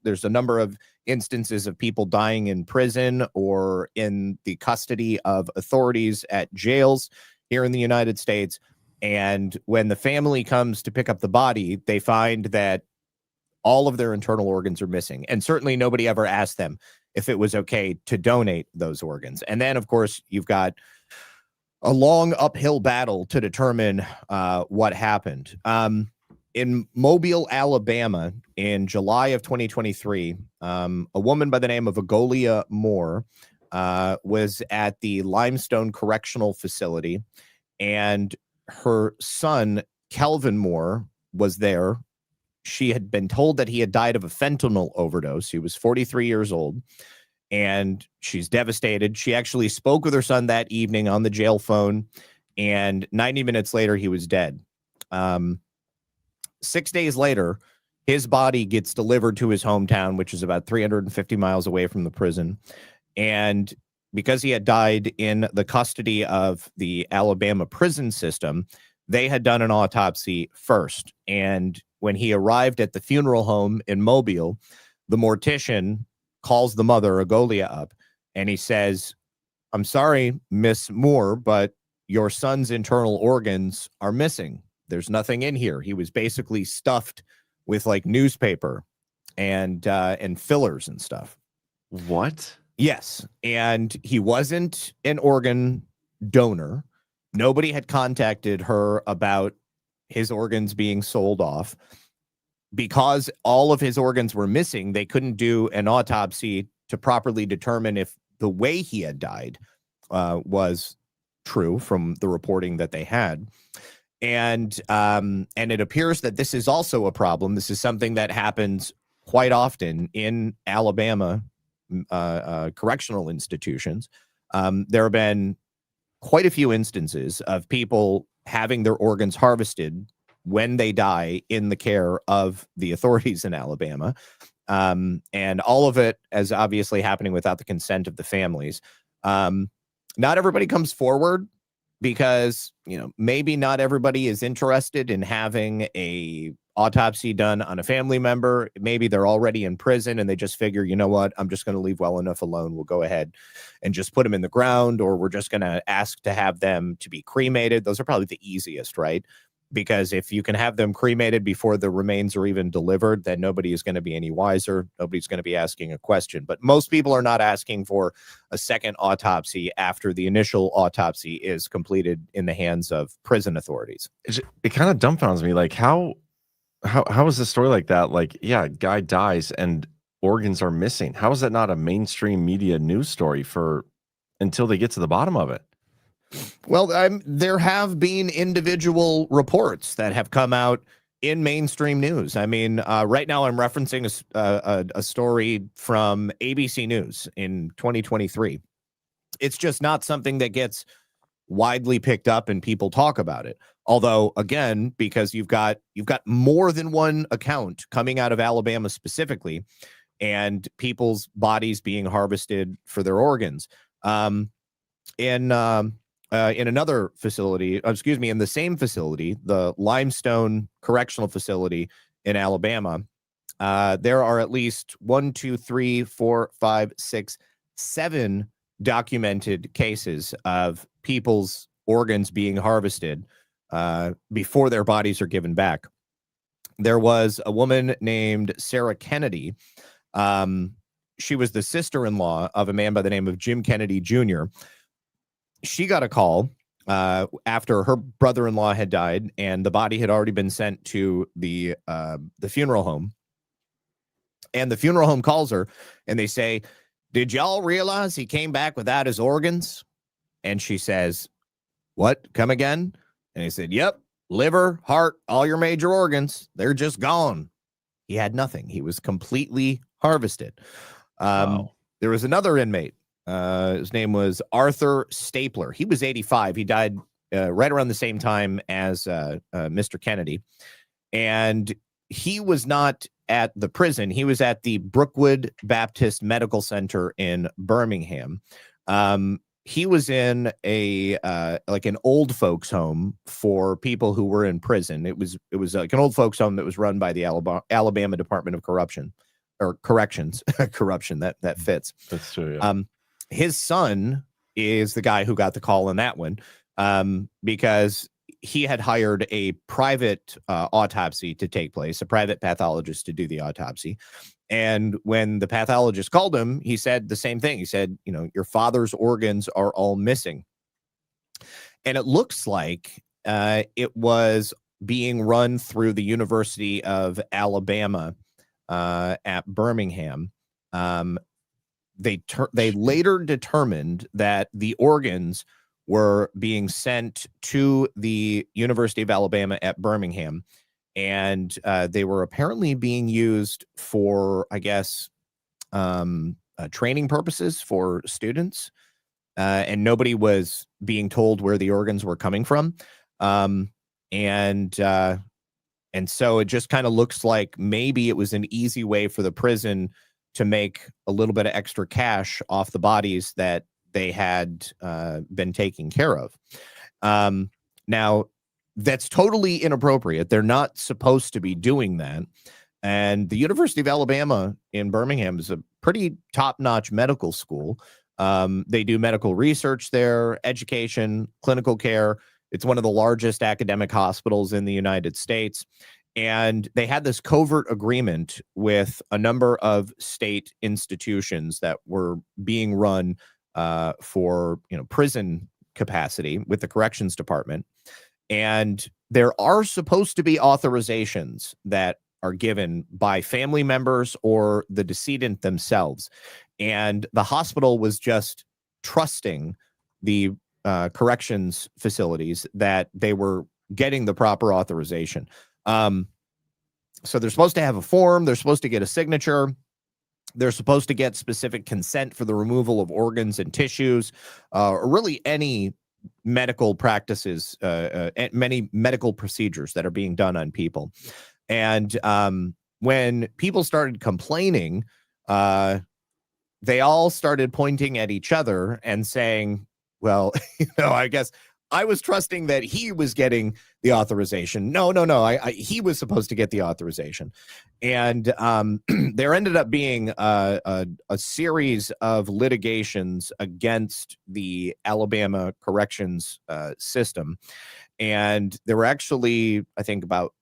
There's a number of instances of people dying in prison or in the custody of authorities at jails here in the United States. And when the family comes to pick up the body, they find that all of their internal organs are missing. And certainly nobody ever asked them if it was okay to donate those organs. And then, of course, you've got a long uphill battle to determine what happened. In Mobile, Alabama, in July of 2023, a woman by the name of Agolia Moore was at the Limestone Correctional Facility, and her son, Kelvin Moore, was there. She had been told that he had died of a fentanyl overdose. He was 43 years old, and she's devastated. She actually spoke with her son that evening on the jail phone, and 90 minutes later, he was dead. 6 days later, his body gets delivered to his hometown, which is about 350 miles away from the prison. And because he had died in the custody of the Alabama prison system, they had done an autopsy first. And when he arrived at the funeral home in Mobile, the mortician calls the mother, Agolia, up, and he says, "I'm sorry, Miss Moore, but your son's internal organs are missing. There's nothing in here." He was basically stuffed with like newspaper and fillers and stuff. What? Yes. And he wasn't an organ donor. Nobody had contacted her about his organs being sold off. Because all of his organs were missing, they couldn't do an autopsy to properly determine if the way he had died was true from the reporting that they had. And it appears that this is also a problem. This is something that happens quite often in Alabama correctional institutions. There have been quite a few instances of people having their organs harvested when they die in the care of the authorities in Alabama. And all of it is obviously happening without the consent of the families. Not everybody comes forward because, maybe not everybody is interested in having a autopsy done on a family member. Maybe they're already in prison and they just figure, you know what, I'm just going to leave well enough alone. We'll go ahead and just put them in the ground, or we're just going to ask to have them to be cremated. Those are probably the easiest, right? Because if you can have them cremated before the remains are even delivered, then nobody is going to be any wiser. Nobody's going to be asking a question. But most people are not asking for a second autopsy after the initial autopsy is completed in the hands of prison authorities. It kind of dumbfounds me. Like, how is a story like that? Like, yeah, guy dies and organs are missing. How is that not a mainstream media news story until they get to the bottom of it? Well, there have been individual reports that have come out in mainstream news. I mean, right now I'm referencing a story from ABC News in 2023. It's just not something that gets widely picked up and people talk about it. Although, again, because you've got more than one account coming out of Alabama specifically, and people's bodies being harvested for their organs. In another facility, in the same facility, the Limestone Correctional Facility in Alabama, there are at least 7 documented cases of people's organs being harvested before their bodies are given back. There was a woman named Sarah Kennedy. She was the sister-in-law of a man by the name of Jim Kennedy Jr. She got a call after her brother-in-law had died, and the body had already been sent to the funeral home. And the funeral home calls her, and they say, "Did y'all realize he came back without his organs?" And she says, "What? Come again?" And he said, "Yep, liver, heart, all your major organs, they're just gone." He had nothing. He was completely harvested. Wow. There was another inmate. His name was Arthur Stapler. He was 85. He died right around the same time as Mr. Kennedy. And he was not at the prison. He was at the Brookwood Baptist Medical Center in Birmingham. He was in like an old folks home for people who were in prison. It was like an old folks home that was run by the Alabama Department of Corruption or Corrections. Corruption, that fits. That's true. Yeah. His son is the guy who got the call on that one, because he had hired a private autopsy to take place, a private pathologist to do the autopsy. And when the pathologist called him, he said the same thing. He said, your father's organs are all missing. And it looks like it was being run through the University of Alabama at Birmingham. They later determined that the organs were being sent to the University of Alabama at Birmingham, and they were apparently being used for, I guess, training purposes for students, and nobody was being told where the organs were coming from. And so it just kind of looks like maybe it was an easy way for the prison to make a little bit of extra cash off the bodies that they had been taking care of. Now, that's totally inappropriate. They're not supposed to be doing that. And the University of Alabama in Birmingham is a pretty top-notch medical school. They do medical research there, education, clinical care. It's one of the largest academic hospitals in the United States. And they had this covert agreement with a number of state institutions that were being run for prison capacity with the corrections department. And there are supposed to be authorizations that are given by family members or the decedent themselves. And the hospital was just trusting the corrections facilities that they were getting the proper authorization. So they're supposed to have a form. They're supposed to get a signature. They're supposed to get specific consent for the removal of organs and tissues, or really any medical practices, many medical procedures that are being done on people. And when people started complaining, they all started pointing at each other and saying, well, I guess I was trusting that he was getting the authorization. No, he was supposed to get the authorization. And there ended up being a series of litigations against the Alabama corrections system. And there were actually, I think, about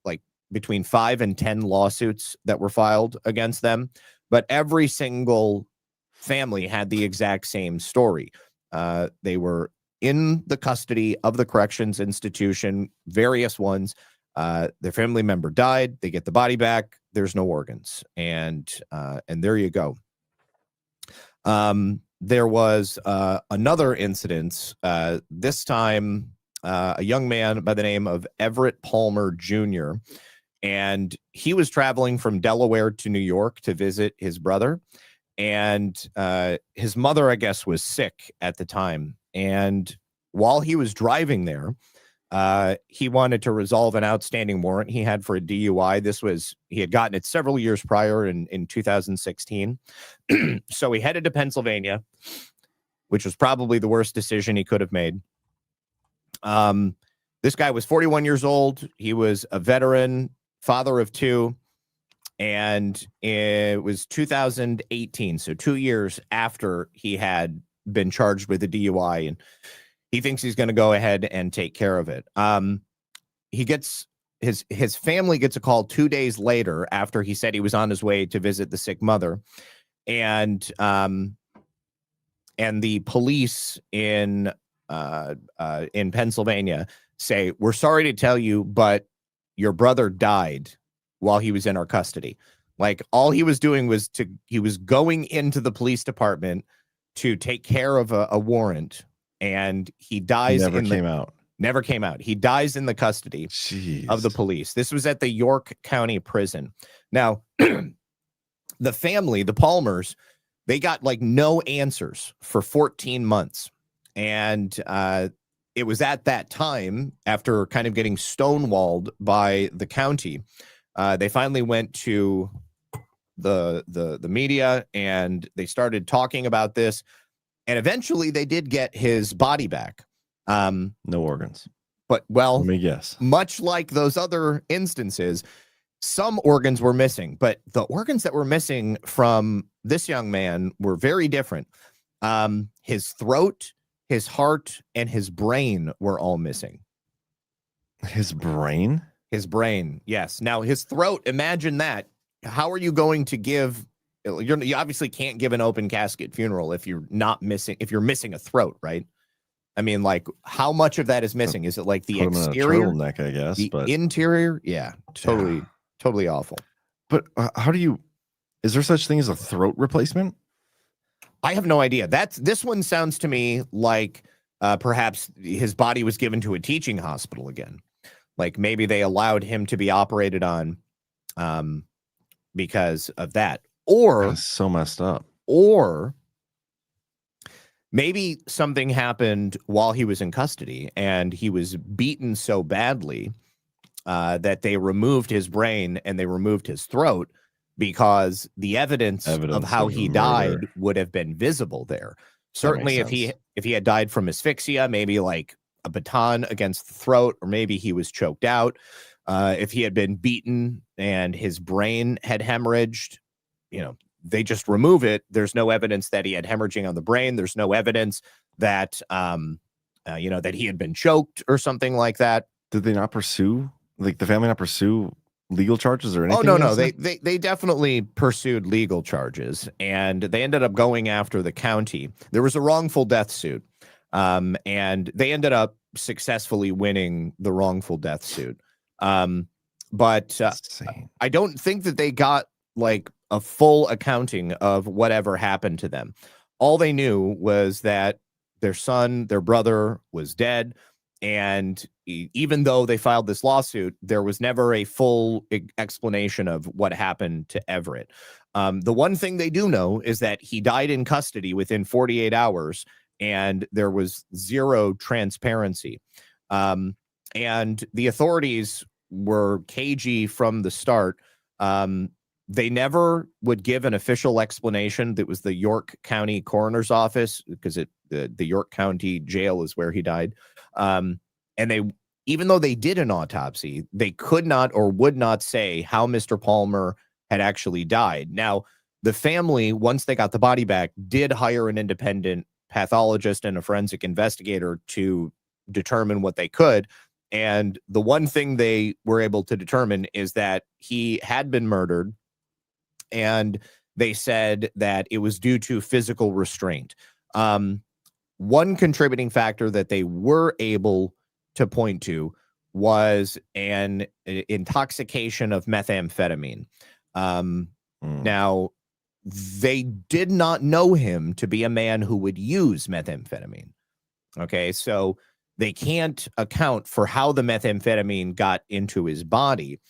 between 5 and 10 lawsuits that were filed against them. But every single family had the exact same story. They were in the custody of the corrections institution, various ones. Their family member died. They get the body back. There's no organs. And there you go. There was another incident, this time a young man by the name of Everett Palmer Jr. And he was traveling from Delaware to New York to visit his brother. And his mother, I guess, was sick at the time. And while he was driving there, he wanted to resolve an outstanding warrant he had for a DUI. He had gotten it several years prior in 2016. So he headed to Pennsylvania, which was probably the worst decision he could have made. This guy was 41 years old. He was a veteran, father of two. And it was 2018, so 2 years after he had been charged with a DUI, and he thinks he's going to go ahead and take care of it. He gets his family gets a call 2 days later after he said he was on his way to visit the sick mother, and the police in Pennsylvania say, "We're sorry to tell you, but your brother died while he was in our custody." Like, all he was doing was he was going into the police department to take care of a warrant, and he dies. Never came out. Never came out. He dies in the custody of the police. This was at the York County Prison. Now, the family, the Palmers, they got like no answers for 14 months. And it was at that time, after kind of getting stonewalled by the county, they finally went to the media, and they started talking about this. And eventually they did get his body back. No organs. But, well, let me guess. Much like those other instances, some organs were missing, but the organs that were missing from this young man were very different. His throat, his heart, and his brain were all missing. His brain? His brain, yes. Now, his throat, imagine that. How are you going to give... You obviously can't give an open casket funeral if you're missing a throat, right? I mean, like, how much of that is missing? Is it like the exterior? Turtleneck, I guess. The but interior? Yeah, totally awful. But is there such thing as a throat replacement? I have no idea. This one sounds to me like perhaps his body was given to a teaching hospital again. Like, maybe they allowed him to be operated on because of that. Or that's so messed up. Or maybe something happened while he was in custody, and he was beaten so badly that they removed his brain and they removed his throat, because the evidence of how he died would have been visible there. Certainly, if he had died from asphyxia, maybe like a baton against the throat, or maybe he was choked out. If he had been beaten and his brain had hemorrhaged, they just remove it. There's no evidence that he had hemorrhaging on the brain. There's no evidence that, that he had been choked or something like that. Did they not pursue, the family not pursue legal charges or anything? Oh, no. They definitely pursued legal charges, and they ended up going after the county. There was a wrongful death suit, and they ended up successfully winning the wrongful death suit. But I don't think that they got like a full accounting of whatever happened to them. All they knew was that their brother was dead. And even though they filed this lawsuit, there was never a full explanation of what happened to Everett. The one thing they do know is that he died in custody within 48 hours, and there was zero transparency. And the authorities were cagey from the start. They never would give an official explanation. That was the York County Coroner's Office, because the York County Jail is where he died. And even though they did an autopsy, they could not or would not say how Mr. Palmer had actually died. Now, the family, once they got the body back, did hire an independent pathologist and a forensic investigator to determine what they could. And the one thing they were able to determine is that he had been murdered. And they said that it was due to physical restraint. One contributing factor that they were able to point to was an intoxication of methamphetamine. Now, they did not know him to be a man who would use methamphetamine. Okay, so they can't account for how the methamphetamine got into his body.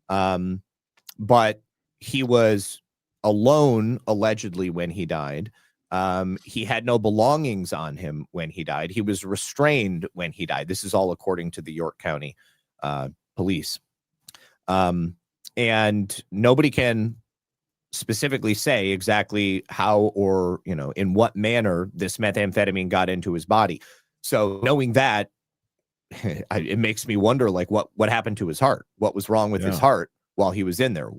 But he was alone, allegedly, when he died. He had no belongings on him when he died. He was restrained when he died. This is all according to the York County police. And nobody can specifically say exactly how or, in what manner this methamphetamine got into his body. So knowing that, it makes me wonder, like, what happened to his heart? What was wrong with his heart while he was in there?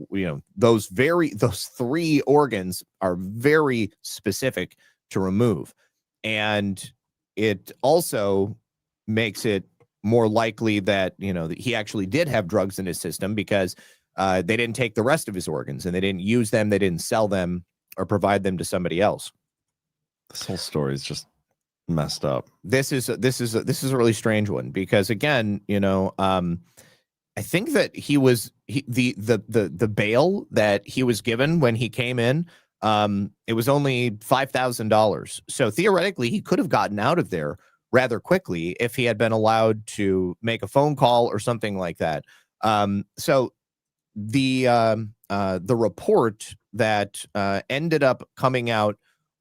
Those 3 organs are very specific to remove. And it also makes it more likely that, that he actually did have drugs in his system, because they didn't take the rest of his organs, and they didn't use them. They didn't sell them or provide them to somebody else. This whole story is just messed up. This is a really strange one, because again, I think that the bail that he was given when he came in, it was only $5,000. So theoretically, he could have gotten out of there rather quickly if he had been allowed to make a phone call or something like that. So the report that ended up coming out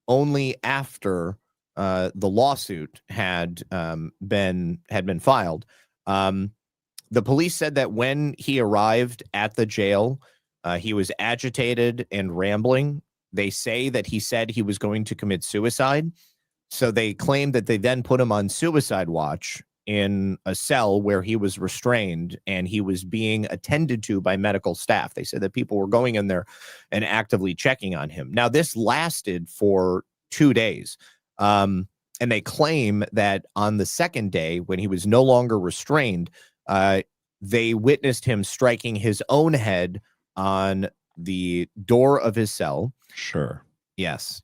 only after the lawsuit had been filed. The police said that when he arrived at the jail, he was agitated and rambling. They say that he said he was going to commit suicide. So they claimed that they then put him on suicide watch in a cell where he was restrained and he was being attended to by medical staff. They said that people were going in there and actively checking on him. Now, this lasted for 2 days. And they claim that on the second day, when he was no longer restrained, they witnessed him striking his own head on the door of his cell. Sure. Yes.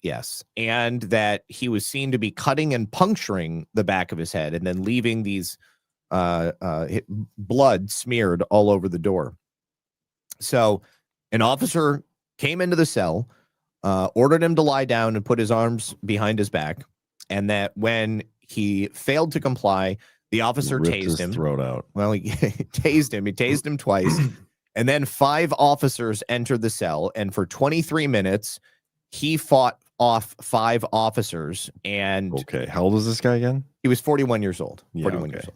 And that he was seen to be cutting and puncturing the back of his head and then leaving these blood smeared all over the door. So an officer came into the cell, ordered him to lie down and put his arms behind his back. And that when he failed to comply, the officer tased him. Throat out. Well, he tased him. He tased him twice. And then 5 officers entered the cell. And for 23 minutes, he fought off 5 officers. And okay, how old is this guy again? He was 41 years old. Yeah, 41 years old.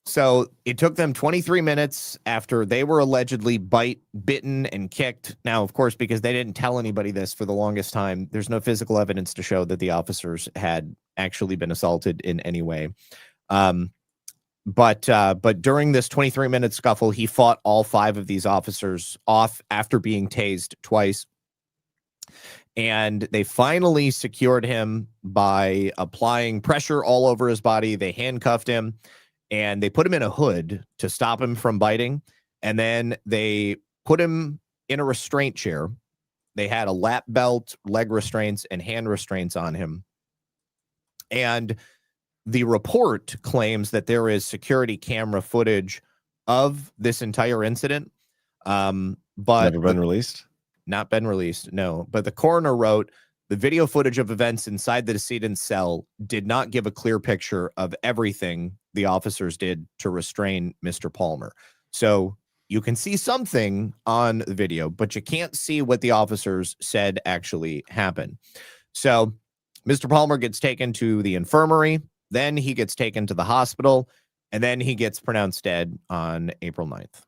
So it took them 23 minutes after they were allegedly bitten and kicked. Now, of course, because they didn't tell anybody this for the longest time, there's no physical evidence to show that the officers had actually been assaulted in any way. But during this 23-minute scuffle, he fought all 5 of these officers off after being tased twice. And they finally secured him by applying pressure all over his body. They handcuffed him and they put him in a hood to stop him from biting. And then they put him in a restraint chair. They had a lap belt, leg restraints, and hand restraints on him. And the report claims that there is security camera footage of this entire incident. But never been released? Not been released, no. But the coroner wrote, the video footage of events inside the decedent's cell did not give a clear picture of everything the officers did to restrain Mr. Palmer. So you can see something on the video, but you can't see what the officers said actually happened. So Mr. Palmer gets taken to the infirmary, then he gets taken to the hospital, and then he gets pronounced dead on April 9th.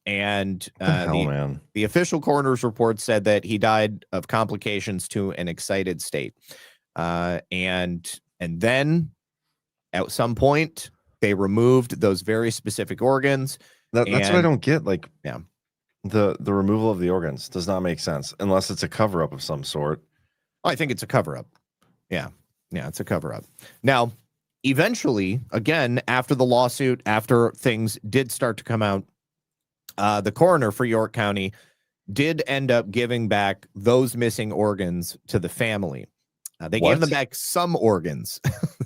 And the official coroner's report said that he died of complications to an excited state. And then at some point, they removed those very specific organs. That's what I don't get. Like, yeah, the removal of the organs does not make sense unless it's a cover-up of some sort. I think it's a cover-up. Yeah, it's a cover-up. Now, eventually, again, after the lawsuit, after things did start to come out, the coroner for York County did end up giving back those missing organs to the family. They gave them back some organs.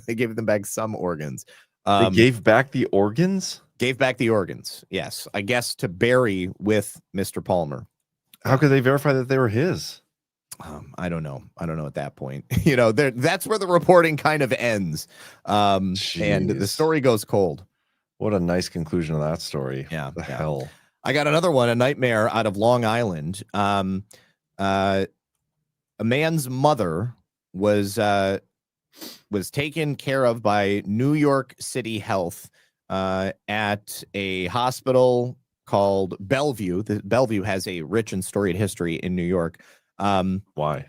They gave them back some organs. They gave back the organs? Gave back the organs, yes. I guess to bury with Mr. Palmer. How could they verify that they were his? I don't know. I don't know at that point. That's where the reporting kind of ends. And the story goes cold. What a nice conclusion of that story. Yeah. The hell. I got another one, a nightmare out of Long Island. A man's mother was taken care of by New York City Health at a hospital called Bellevue. Bellevue has a rich and storied history in New York. Why?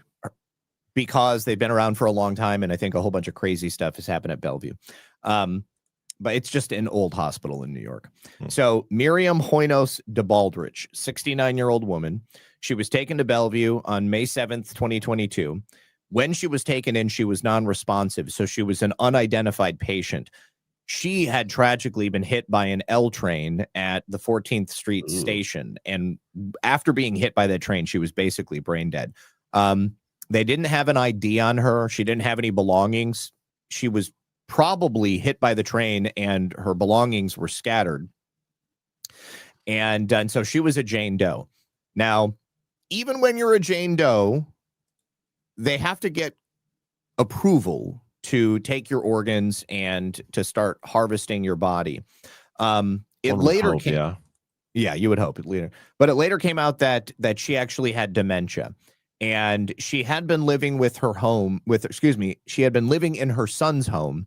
Because they've been around for a long time, and I think a whole bunch of crazy stuff has happened at Bellevue. But it's just an old hospital in New York. So Miriam Hoynos de Baldrich, 69-year-old woman, she was taken to Bellevue on May 7th, 2022. When she was taken in, she was non-responsive, so she was an unidentified patient. She had tragically been hit by an L train at the 14th Street station, and after being hit by that train, she was basically brain dead. They didn't have an ID on her. She didn't have any belongings. She was probably hit by the train and her belongings were scattered. And so she was a Jane Doe. Now, even when you're a Jane Doe, they have to get approval to take your organs and to start harvesting your body. It later came, yeah, you would hope it later, but it later came out that she actually had dementia. And she had been living she had been living in her son's home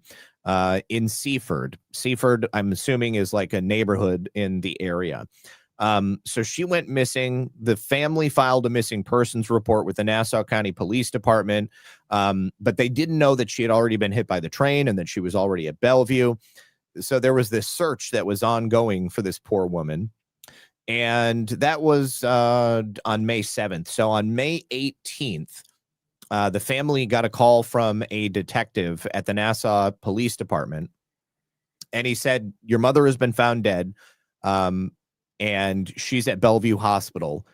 in Seaford. Seaford, I'm assuming, is like a neighborhood in the area. So she went missing. The family filed a missing persons report with the Nassau County Police Department, but they didn't know that she had already been hit by the train and that she was already at Bellevue. So there was this search that was ongoing for this poor woman. And that was on May 7th. So on May 18th, the family got a call from a detective at the Nassau Police Department. And he said, your mother has been found dead. And she's at Bellevue Hospital.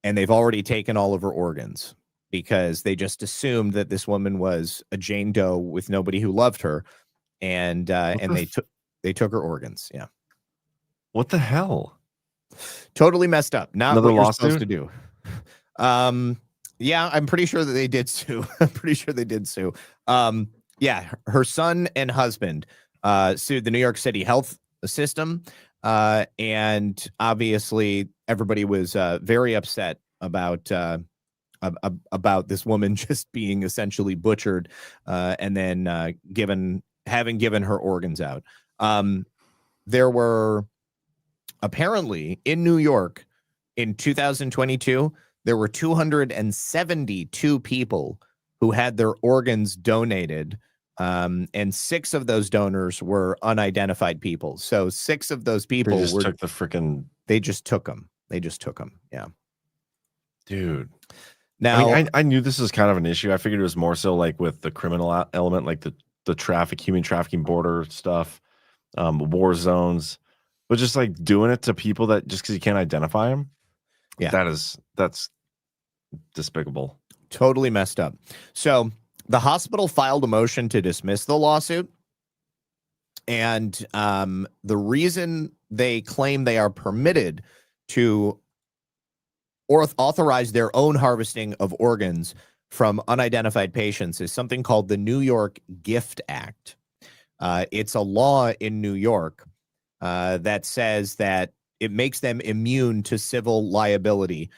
And they've already taken all of her organs because they just assumed that this woman was a Jane Doe with nobody who loved her. And they took her organs. Yeah. What the hell? Totally messed up. Not Another what you're lawsuit? supposed to do. Yeah, I'm pretty sure that they did sue. Yeah, her son and husband sued the New York City health system. And obviously everybody was very upset about this woman just being essentially butchered and then having given her organs out. There were apparently in New York in 2022, there were 272 people who had their organs donated. And 6 of those donors were unidentified people. So 6 of those people they just took them. Yeah. Dude. Now, I mean, I knew this was kind of an issue. I figured it was more so like with the criminal element, like the human trafficking border stuff, war zones. But just like doing it to people that just because you can't identify them, yeah, that's despicable. Totally messed up. So the hospital filed a motion to dismiss the lawsuit, and the reason they claim they are permitted to authorize their own harvesting of organs from unidentified patients is something called the New York Gift Act. It's a law in New York that says that it makes them immune to civil liability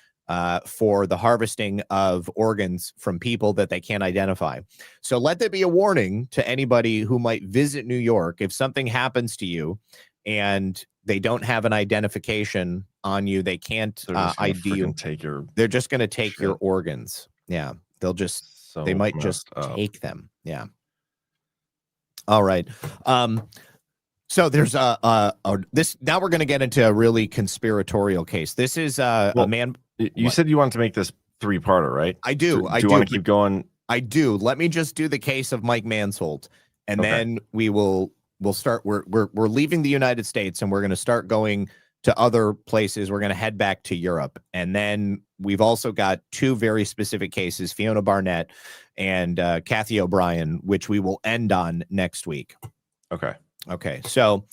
for the harvesting of organs from people that they can't identify. So let there be a warning to anybody who might visit New York. If something happens to you and they don't have an identification on you, they can't ID you. They're just going to take your organs. Yeah. They might just take them. Yeah. All right. So there's this. Now we're going to get into a really conspiratorial case. This is a man. You said you wanted to make this 3-parter, right? I do. Do you want to keep going? I do. Let me just do the case of Mike Mansholt, and then we'll start. We're leaving the United States, and we're going to start going to other places. We're going to head back to Europe, and then we've also got 2 very specific cases: Fiona Barnett and Kathy O'Brien, which we will end on next week. Okay. So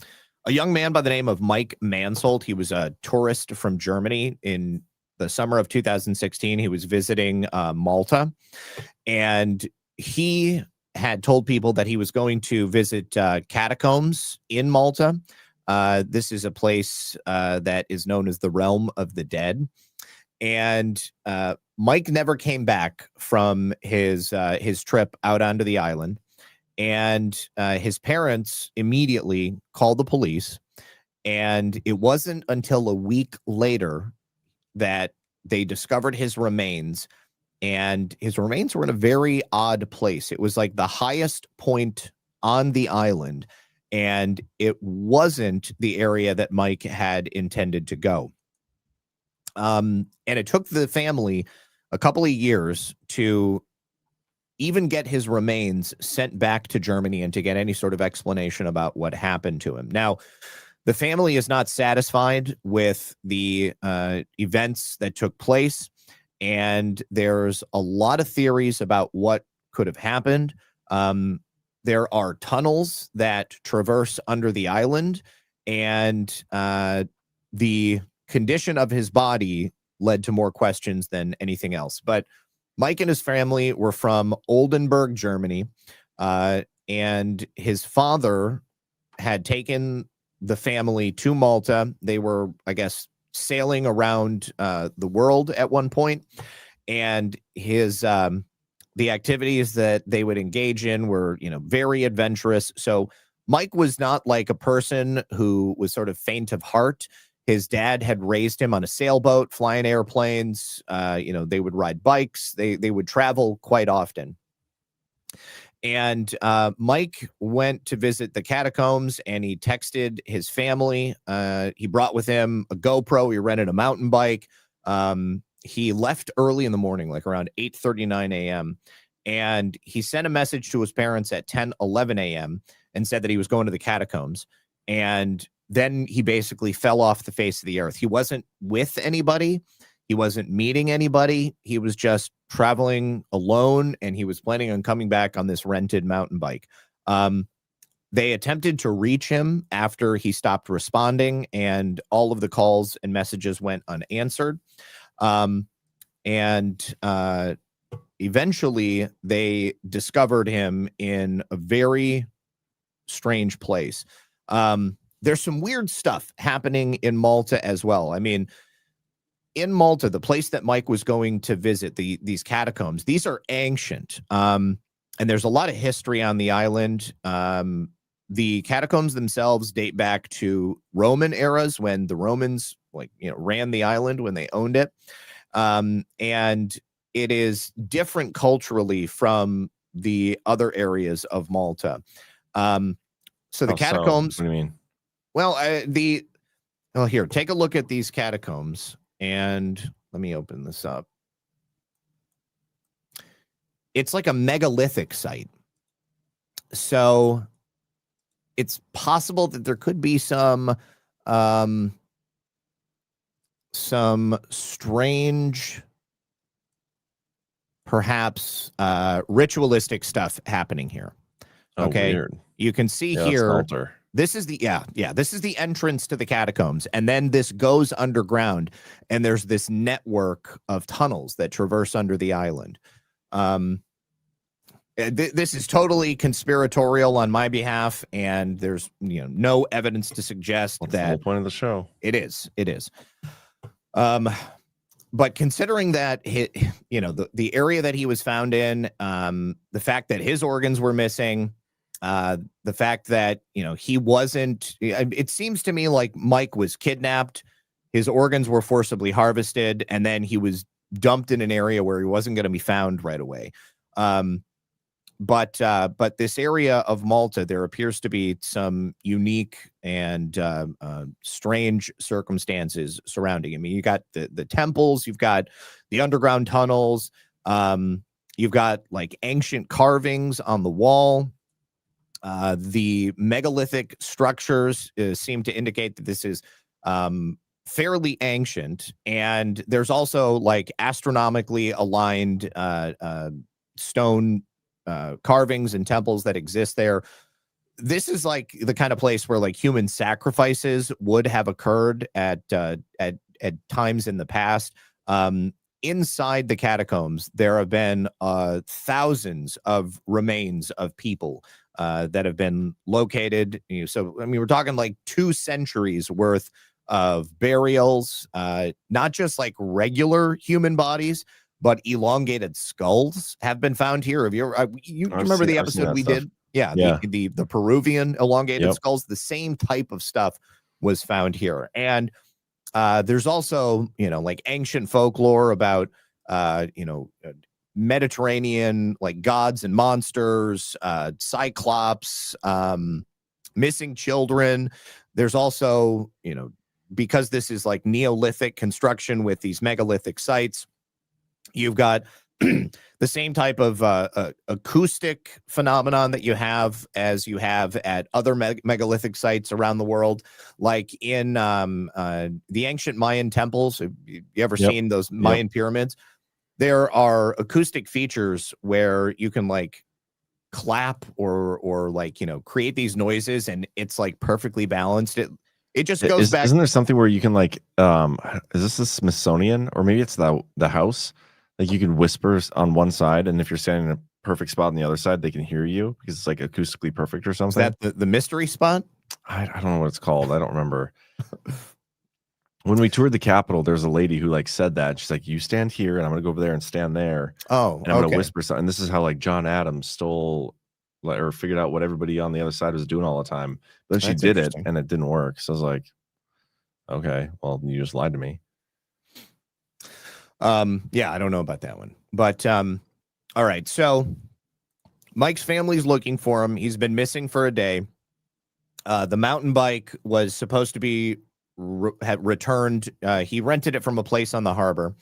a young man by the name of Mike Mansholt, he was a tourist from Germany in the summer of 2016. He was visiting Malta, and he had told people that he was going to visit catacombs in Malta. This is a place that is known as the realm of the dead. And Mike never came back from his trip out onto the island. And his parents immediately called the police. And it wasn't until a week later that they discovered his remains. And his remains were in a very odd place. It was like the highest point on the island. And it wasn't the area that Mike had intended to go. And it took the family a couple of years to even get his remains sent back to Germany and to get any sort of explanation about what happened to him. Now, the family is not satisfied with the events that took place, and there's a lot of theories about what could have happened. There are tunnels that traverse under the island, and the condition of his body led to more questions than anything else. But Mike and his family were from Oldenburg, Germany, and his father had taken the family to Malta. They were, I guess, sailing around the world at one point, and his the activities that they would engage in were, very adventurous. So Mike was not like a person who was sort of faint of heart. His dad had raised him on a sailboat, flying airplanes. They would ride bikes. They would travel quite often. And Mike went to visit the catacombs, and he texted his family. He brought with him a GoPro. He rented a mountain bike. He left early in the morning, like around 8:39 a.m. And he sent a message to his parents at 10:11 a.m. and said that he was going to the catacombs. And then he basically fell off the face of the earth. He wasn't with anybody. He wasn't meeting anybody. He was just traveling alone, and he was planning on coming back on this rented mountain bike. They attempted to reach him after he stopped responding, and all of the calls and messages went unanswered. Eventually, they discovered him in a very strange place. There's some weird stuff happening in Malta as well. I mean, in Malta, the place that Mike was going to visit, these catacombs, these are ancient. And there's a lot of history on the island. The catacombs themselves date back to Roman eras, when the Romans ran the island, when they owned it. And it is different culturally from the other areas of Malta. So the catacombs. What do you mean? Well, here, take a look at these catacombs, and let me open this up. It's like a megalithic site. So it's possible that there could be some strange, perhaps ritualistic stuff happening here. Okay. Weird. You can see here. This is the this is the entrance to the catacombs, and then this goes underground, and there's this network of tunnels that traverse under the island. This is totally conspiratorial on my behalf, and there's no evidence to suggest That's that the whole point of the show. It is. But considering that the area that he was found in, the fact that his organs were missing, the fact that, he wasn't, it seems to me like Mike was kidnapped, his organs were forcibly harvested, and then he was dumped in an area where he wasn't going to be found right away. But this area of Malta, there appears to be some unique and strange circumstances surrounding. I mean, you got the temples, you've got the underground tunnels, you've got like ancient carvings on the wall. The megalithic structures seem to indicate that this is fairly ancient, and there's also like astronomically aligned stone carvings and temples that exist there. This is like the kind of place where like human sacrifices would have occurred at times in the past. Inside the catacombs, there have been thousands of remains of people that have been located. So, I mean, we're talking like 2 centuries worth of burials, not just like regular human bodies, but elongated skulls have been found here. Have you ever, you remember the episode we did? Yeah. The Peruvian elongated skulls, the same type of stuff was found here. And there's also, like ancient folklore about, Mediterranean, like gods and monsters, cyclops, missing children. There's also, because this is like Neolithic construction with these megalithic sites, you've got the same type of acoustic phenomenon that you have at other megalithic sites around the world, like in the ancient Mayan temples. Have you ever seen those Mayan pyramids? There are acoustic features where you can like clap or like, create these noises, and it's like perfectly balanced. It just goes back. Isn't there something where you can like, is this the Smithsonian, or maybe it's the house? Like you can whisper on one side, and if you're standing in a perfect spot on the other side, they can hear you because it's like acoustically perfect or something. Is that the mystery spot? I don't know what it's called. I don't remember. When we toured the Capitol, there's a lady who like said that. She's like, you stand here and I'm going to go over there and stand there. Oh, and I'm going to whisper something. And this is how like John Adams stole or figured out what everybody on the other side was doing all the time. But then she did it and it didn't work. So I was like, okay, well, you just lied to me. Yeah, I don't know about that one. But all right. So Mike's family's looking for him. He's been missing for a day. The mountain bike was supposed to be had returned. He rented it from a place on the harbor.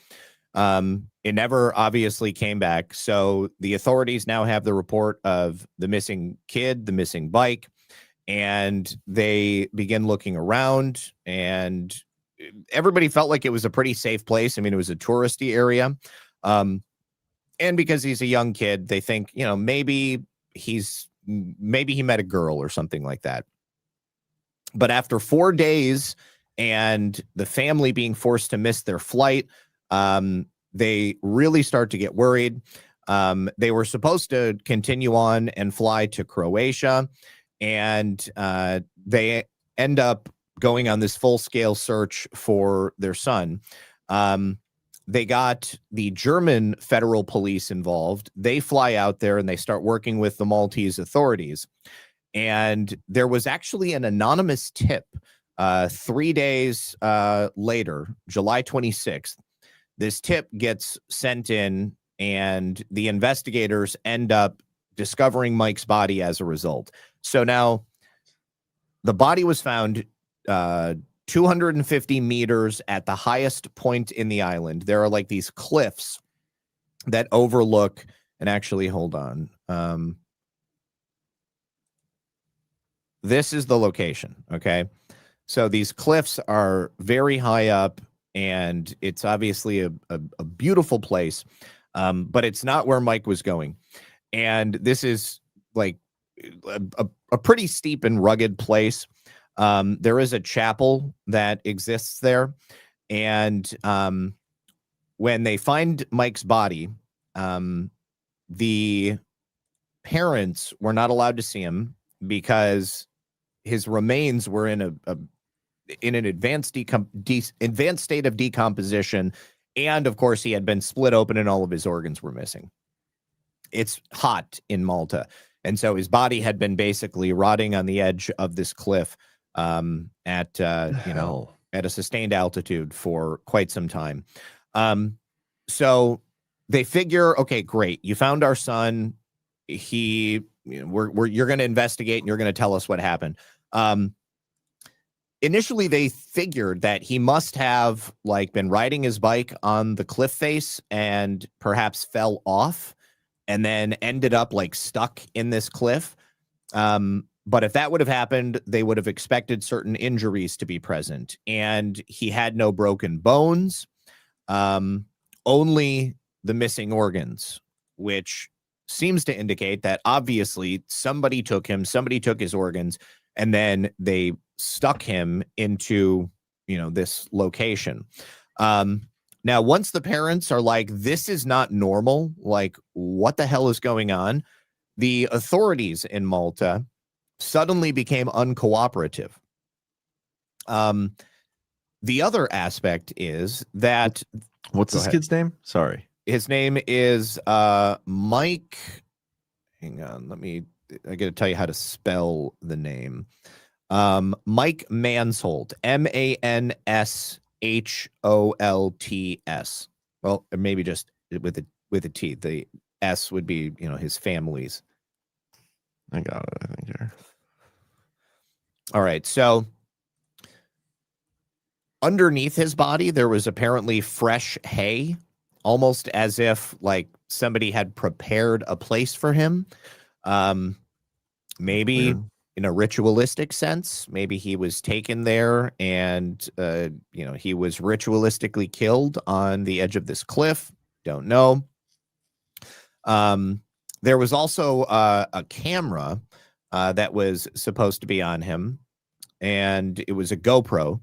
It never obviously came back. So the authorities now have the report of the missing kid, the missing bike, and they begin looking around, and everybody felt like it was a pretty safe place. I mean, it was a touristy area. And because he's a young kid, they think, maybe he met a girl or something like that. But after 4 days and the family being forced to miss their flight, they really start to get worried. They were supposed to continue on and fly to Croatia, and they end up going on this full-scale search for their son. They got the German federal police involved. They fly out there and they start working with the Maltese authorities. And there was actually an anonymous tip 3 days later, July 26th. This tip gets sent in, and the investigators end up discovering Mike's body as a result. So now the body was found 250 meters at the highest point in the island. There are like these cliffs that overlook, and actually, hold on. This is the location. Okay. So these cliffs are very high up, and it's obviously a beautiful place. But it's not where Mike was going. And this is like a pretty steep and rugged place. There is a chapel that exists there. And when they find Mike's body, the parents were not allowed to see him because his remains were in an advanced state of decomposition. And of course, he had been split open and all of his organs were missing. It's hot in Malta. And so his body had been basically rotting on the edge of this cliff at a sustained altitude for quite some time. So they figure, okay, great. You found our son. You're going to investigate and you're going to tell us what happened. Initially, they figured that he must have like been riding his bike on the cliff face and perhaps fell off and then ended up like stuck in this cliff. But if that would have happened, they would have expected certain injuries to be present. And he had no broken bones, only the missing organs, which seems to indicate that obviously somebody took his organs, and then they stuck him into, this location. Now, once the parents are like, this is not normal, like, what the hell is going on? the authorities in Malta suddenly became uncooperative. The other aspect is that... What's this kid's name? Sorry. His name is Mike... Hang on, I got to tell you how to spell the name. Mike Mansholt, Mansholts. Well, or maybe just with a T. The S would be, his family's. I got it, I think, here. All right, so underneath his body, there was apparently fresh hay, almost as if like somebody had prepared a place for him. Maybe in a ritualistic sense, maybe he was taken there and, he was ritualistically killed on the edge of this cliff. Don't know. There was also a camera that was supposed to be on him, and it was a GoPro.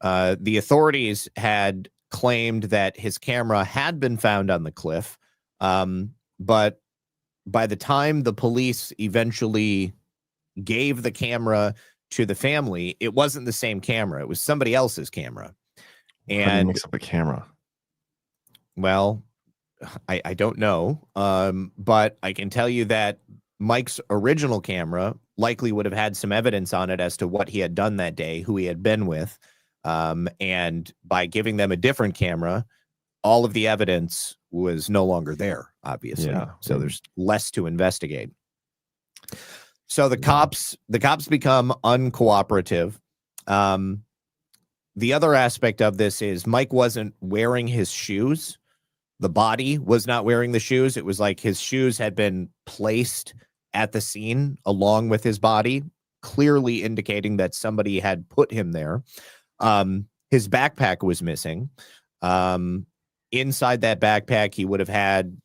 The authorities had claimed that his camera had been found on the cliff, but by the time the police eventually gave the camera to the family, it wasn't the same camera. It was somebody else's camera. And how do you mix up a camera? Well, I don't know, but I can tell you that Mike's original camera likely would have had some evidence on it as to what he had done that day, who he had been with. And by giving them a different camera, all of the evidence was no longer there, obviously. Yeah. So there's less to investigate. So the cops become uncooperative. The other aspect of this is Mike wasn't wearing his shoes. The body was not wearing the shoes. It was like his shoes had been placed at the scene along with his body, clearly indicating that somebody had put him there. His backpack was missing. Inside that backpack, he would have had,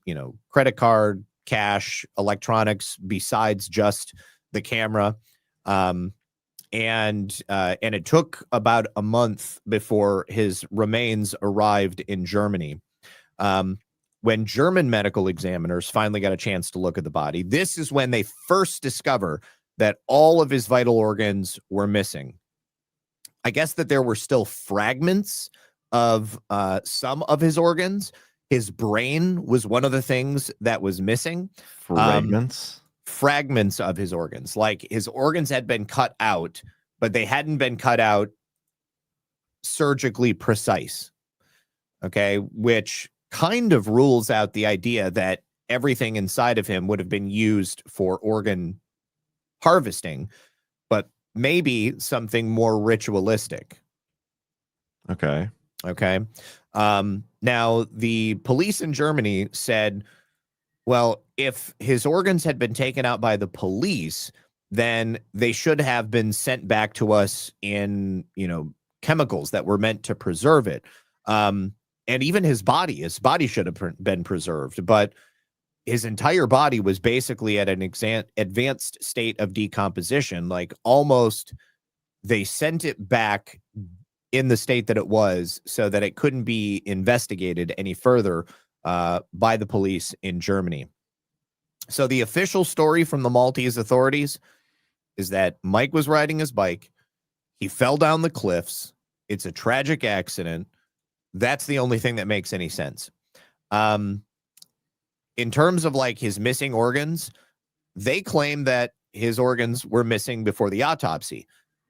credit card, cash, electronics, besides just the camera. And it took about a month before his remains arrived in Germany. When German medical examiners finally got a chance to look at the body, this is when they first discover that all of his vital organs were missing. I guess that there were still fragments of some of his organs. His brain was one of the things that was missing. Fragments of his organs. Like his organs had been cut out, but they hadn't been cut out surgically precise. Okay, which kind of rules out the idea that everything inside of him would have been used for organ harvesting, but maybe something more ritualistic. Okay. Now, the police in Germany said, well, if his organs had been taken out by the police, then they should have been sent back to us in, chemicals that were meant to preserve it. And even his body should have been preserved, but his entire body was basically at an advanced state of decomposition. Like almost they sent it back in the state that it was so that it couldn't be investigated any further by the police in Germany. So the official story from the Maltese authorities is that Mike was riding his bike. He fell down the cliffs. It's a tragic accident. That's the only thing that makes any sense. In terms of like his missing organs, they claim that his organs were missing before the autopsy.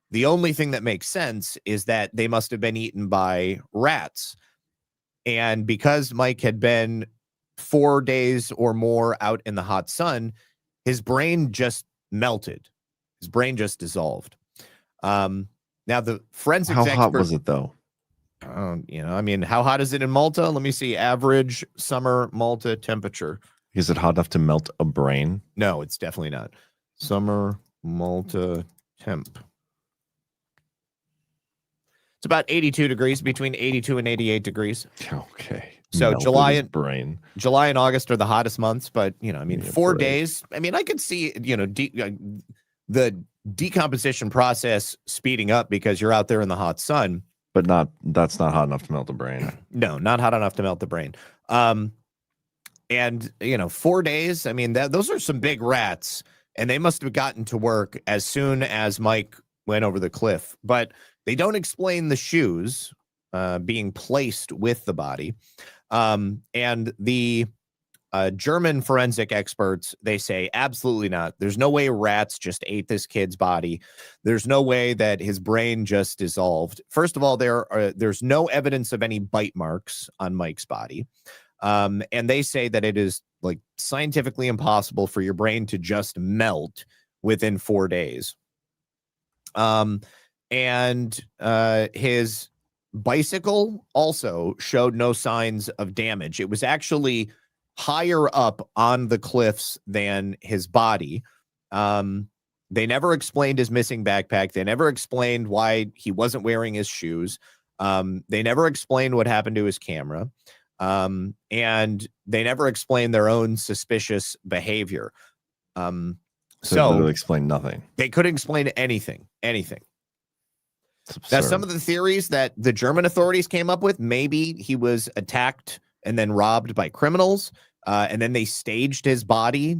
The only thing that makes sense is that they must have been eaten by rats. And because Mike had been 4 days or more out in the hot sun, his brain just melted. His brain just dissolved. Now the forensics expert... How hot was it though? How hot is it in Malta? Let me see. Average summer Malta temperature. Is it hot enough to melt a brain? No, it's definitely not. Summer Malta temp. It's about 82 degrees, between 82 and 88 degrees. Okay. So July and August are the hottest months, but 4 days. I could see, the decomposition process speeding up because you're out there in the hot sun. But that's not hot enough to melt the brain. No, not hot enough to melt the brain. And, 4 days, I mean, those are some big rats, and they must have gotten to work as soon as Mike went over the cliff. But they don't explain the shoes being placed with the body. And the German forensic experts, they say, absolutely not. There's no way rats just ate this kid's body. There's no way that his brain just dissolved. First of all, there's no evidence of any bite marks on Mike's body. And they say that it is like scientifically impossible for your brain to just melt within 4 days. And his bicycle also showed no signs of damage. It was actually higher up on the cliffs than his body. They never explained his missing backpack. They never explained why he wasn't wearing his shoes. They never explained what happened to his camera. And they never explained their own suspicious behavior. So they literally explained nothing. They couldn't explain anything. Now, some of the theories that the German authorities came up with, maybe he was attacked and then robbed by criminals, and then they staged his body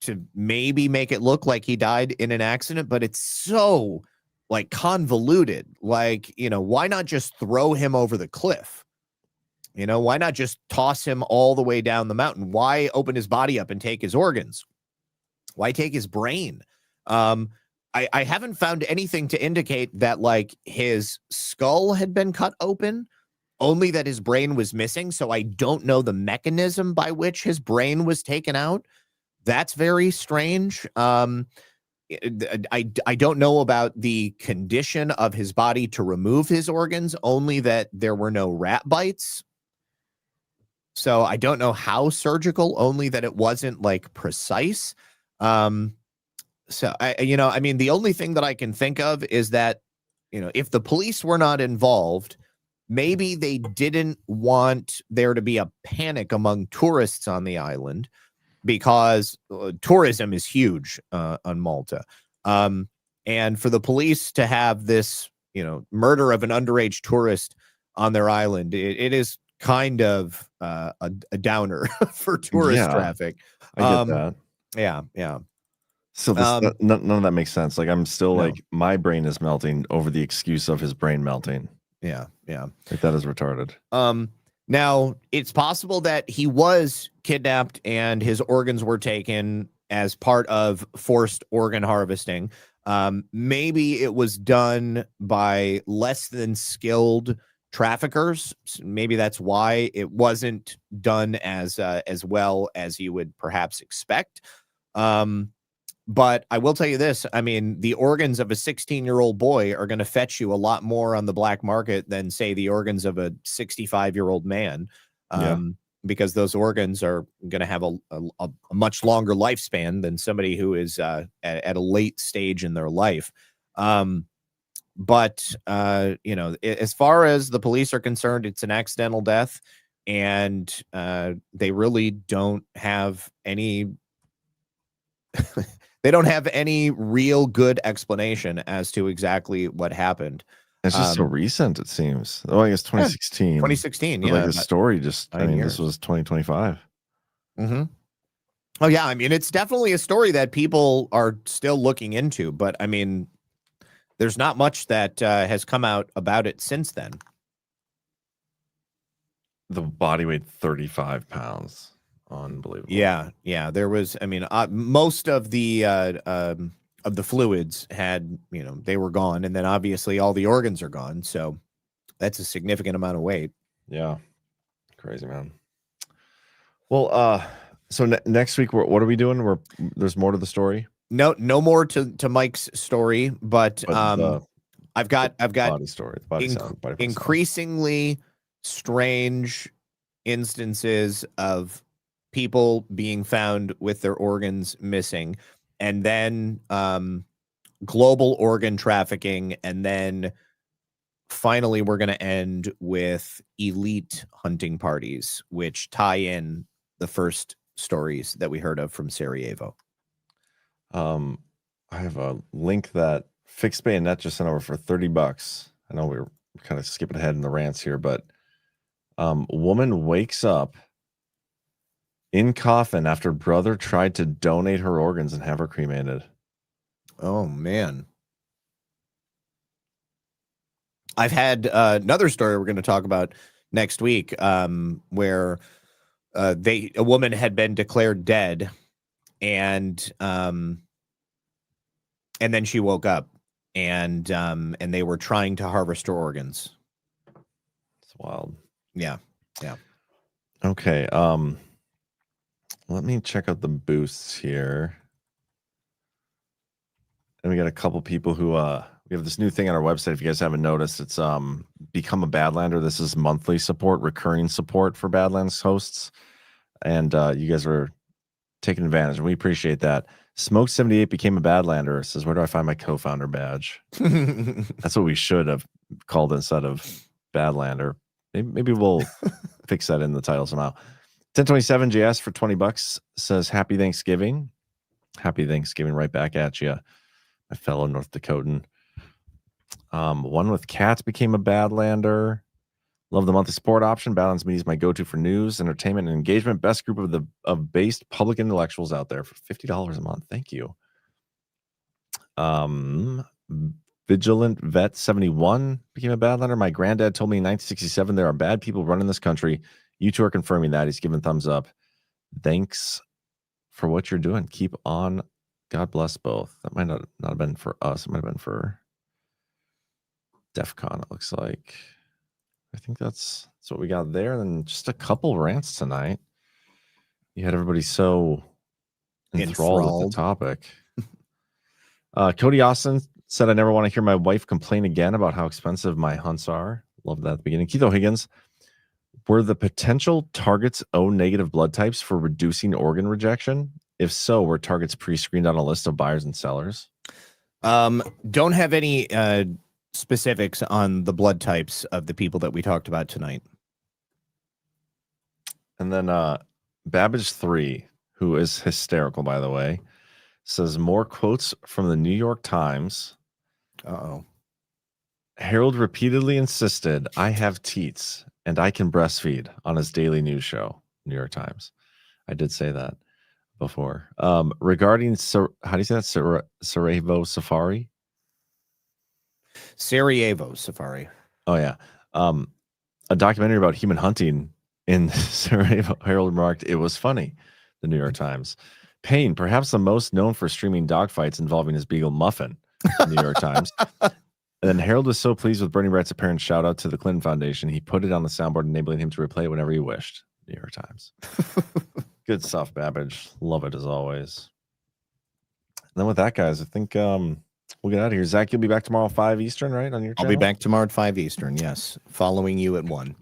to maybe make it look like he died in an accident, but it's so like convoluted. Like, why not just throw him over the cliff? Why not just toss him all the way down the mountain? Why open his body up and take his organs? Why take his brain? I haven't found anything to indicate that like his skull had been cut open, only that his brain was missing. So I don't know the mechanism by which his brain was taken out. That's very strange. I don't know about the condition of his body to remove his organs, only that there were no rat bites. So I don't know how surgical, only that it wasn't like precise. So the only thing that I can think of is that, if the police were not involved, maybe they didn't want there to be a panic among tourists on the island, because tourism is huge on Malta. And for the police to have this, murder of an underage tourist on their island, it is kind of a downer for tourist traffic. I get that. Yeah. So none of that makes sense. Like, I'm still like, my brain is melting over the excuse of his brain melting. Yeah. Like, that is retarded. Now, it's possible that he was kidnapped and his organs were taken as part of forced organ harvesting. Maybe it was done by less than skilled traffickers. Maybe that's why it wasn't done as well as you would perhaps expect. But I will tell you this. I mean, the organs of a 16-year-old boy are going to fetch you a lot more on the black market than, say, the organs of a 65-year-old man, because those organs are going to have a much longer lifespan than somebody who is at a late stage in their life. But as far as the police are concerned, it's an accidental death, and they really don't have any they don't have any real good explanation as to exactly what happened. It's just so recent, it seems. Oh, I guess 2016. 2016, But like the story this was 2025. Mm-hmm. Oh, yeah. I mean, it's definitely a story that people are still looking into, but I mean, there's not much that has come out about it since then. The body weighed 35 pounds. Unbelievable. Yeah. There was, I mean, most of the fluids had, they were gone, and then obviously all the organs are gone. So that's a significant amount of weight. Yeah. Crazy, man. Well, so next week, what are we doing? There's more to the story. No more to Mike's story, but I've got body story. Increasingly strange instances of people being found with their organs missing, and then global organ trafficking, and then finally we're going to end with elite hunting parties, which tie in the first stories that we heard of from Sarajevo. I have a link that Fixed Bayonet just sent over for $30. I know we're kind of skipping ahead in the rants here, but woman wakes up In coffin after brother tried to donate her organs and have her cremated. Oh, man. I've had another story we're going to talk about next week where a woman had been declared dead and then she woke up and they were trying to harvest her organs. It's wild. Yeah. Yeah. Okay. Let me check out the boosts here. And we got a couple people who we have this new thing on our website. If you guys haven't noticed, it's Become a Badlander. This is monthly support, recurring support for Badlands hosts. And you guys are taking advantage, and we appreciate that. Smoke78 became a Badlander. Says, where do I find my co-founder badge? That's what we should have called instead of Badlander. Maybe we'll fix that in the title somehow. 1027 JS for $20 says, happy Thanksgiving. Happy Thanksgiving right back at you, my fellow North Dakotan. One with Cats became a Badlander. Love the monthly support option. Badlands Media is my go-to for news, entertainment, and engagement. Best group of based public intellectuals out there for $50 a month. Thank you. Vigilant Vet 71 became a Badlander. My granddad told me in 1967 there are bad people running this country. You two are confirming that. He's giving thumbs up. Thanks for what you're doing. Keep on. God bless both. That might not have been for us. It might have been for DEF CON, it looks like. I think that's what we got there. And then just a couple rants tonight. You had everybody so enthralled with the topic. Cody Austin said, I never want to hear my wife complain again about how expensive my hunts are. Love that at the beginning. Keith O'Higgins, were the potential targets O negative blood types for reducing organ rejection? If so, were targets pre-screened on a list of buyers and sellers? Don't have any specifics on the blood types of the people that we talked about tonight. And then Babbage 3, who is hysterical, by the way, says more quotes from the New York Times. Uh-oh. Herold repeatedly insisted, I have teats and I can breastfeed on his daily news show, New York Times. I did say that before. Regarding, how do you say that? Sarajevo Safari? Sarajevo Safari. Oh, yeah. A documentary about human hunting in Sarajevo. Herold remarked, it was funny. The New York Times. Paine, perhaps the most known for streaming dogfights involving his beagle Muffin. The New York Times. And then Herold was so pleased with Bernie Wright's apparent shout out to the Clinton Foundation, he put it on the soundboard, enabling him to replay it whenever he wished. New York Times. Good stuff, Babbage. Love it as always. And then with that, guys, I think we'll get out of here. Zach, you'll be back tomorrow at 5 Eastern, right? On your channel? I'll be back tomorrow at 5 Eastern, yes. Following you at 1.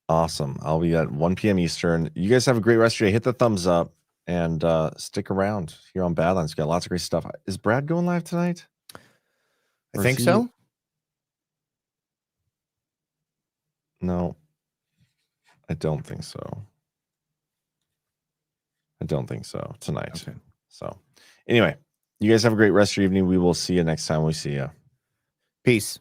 Awesome. I'll be at 1 p.m. Eastern. You guys have a great rest of your day. Hit the thumbs up and stick around here on Badlands. We've got lots of great stuff. Is Brad going live tonight? I think so. No, I don't think so. I don't think so tonight. Okay. So anyway, you guys have a great rest of your evening. We will see you next time we see you. Peace.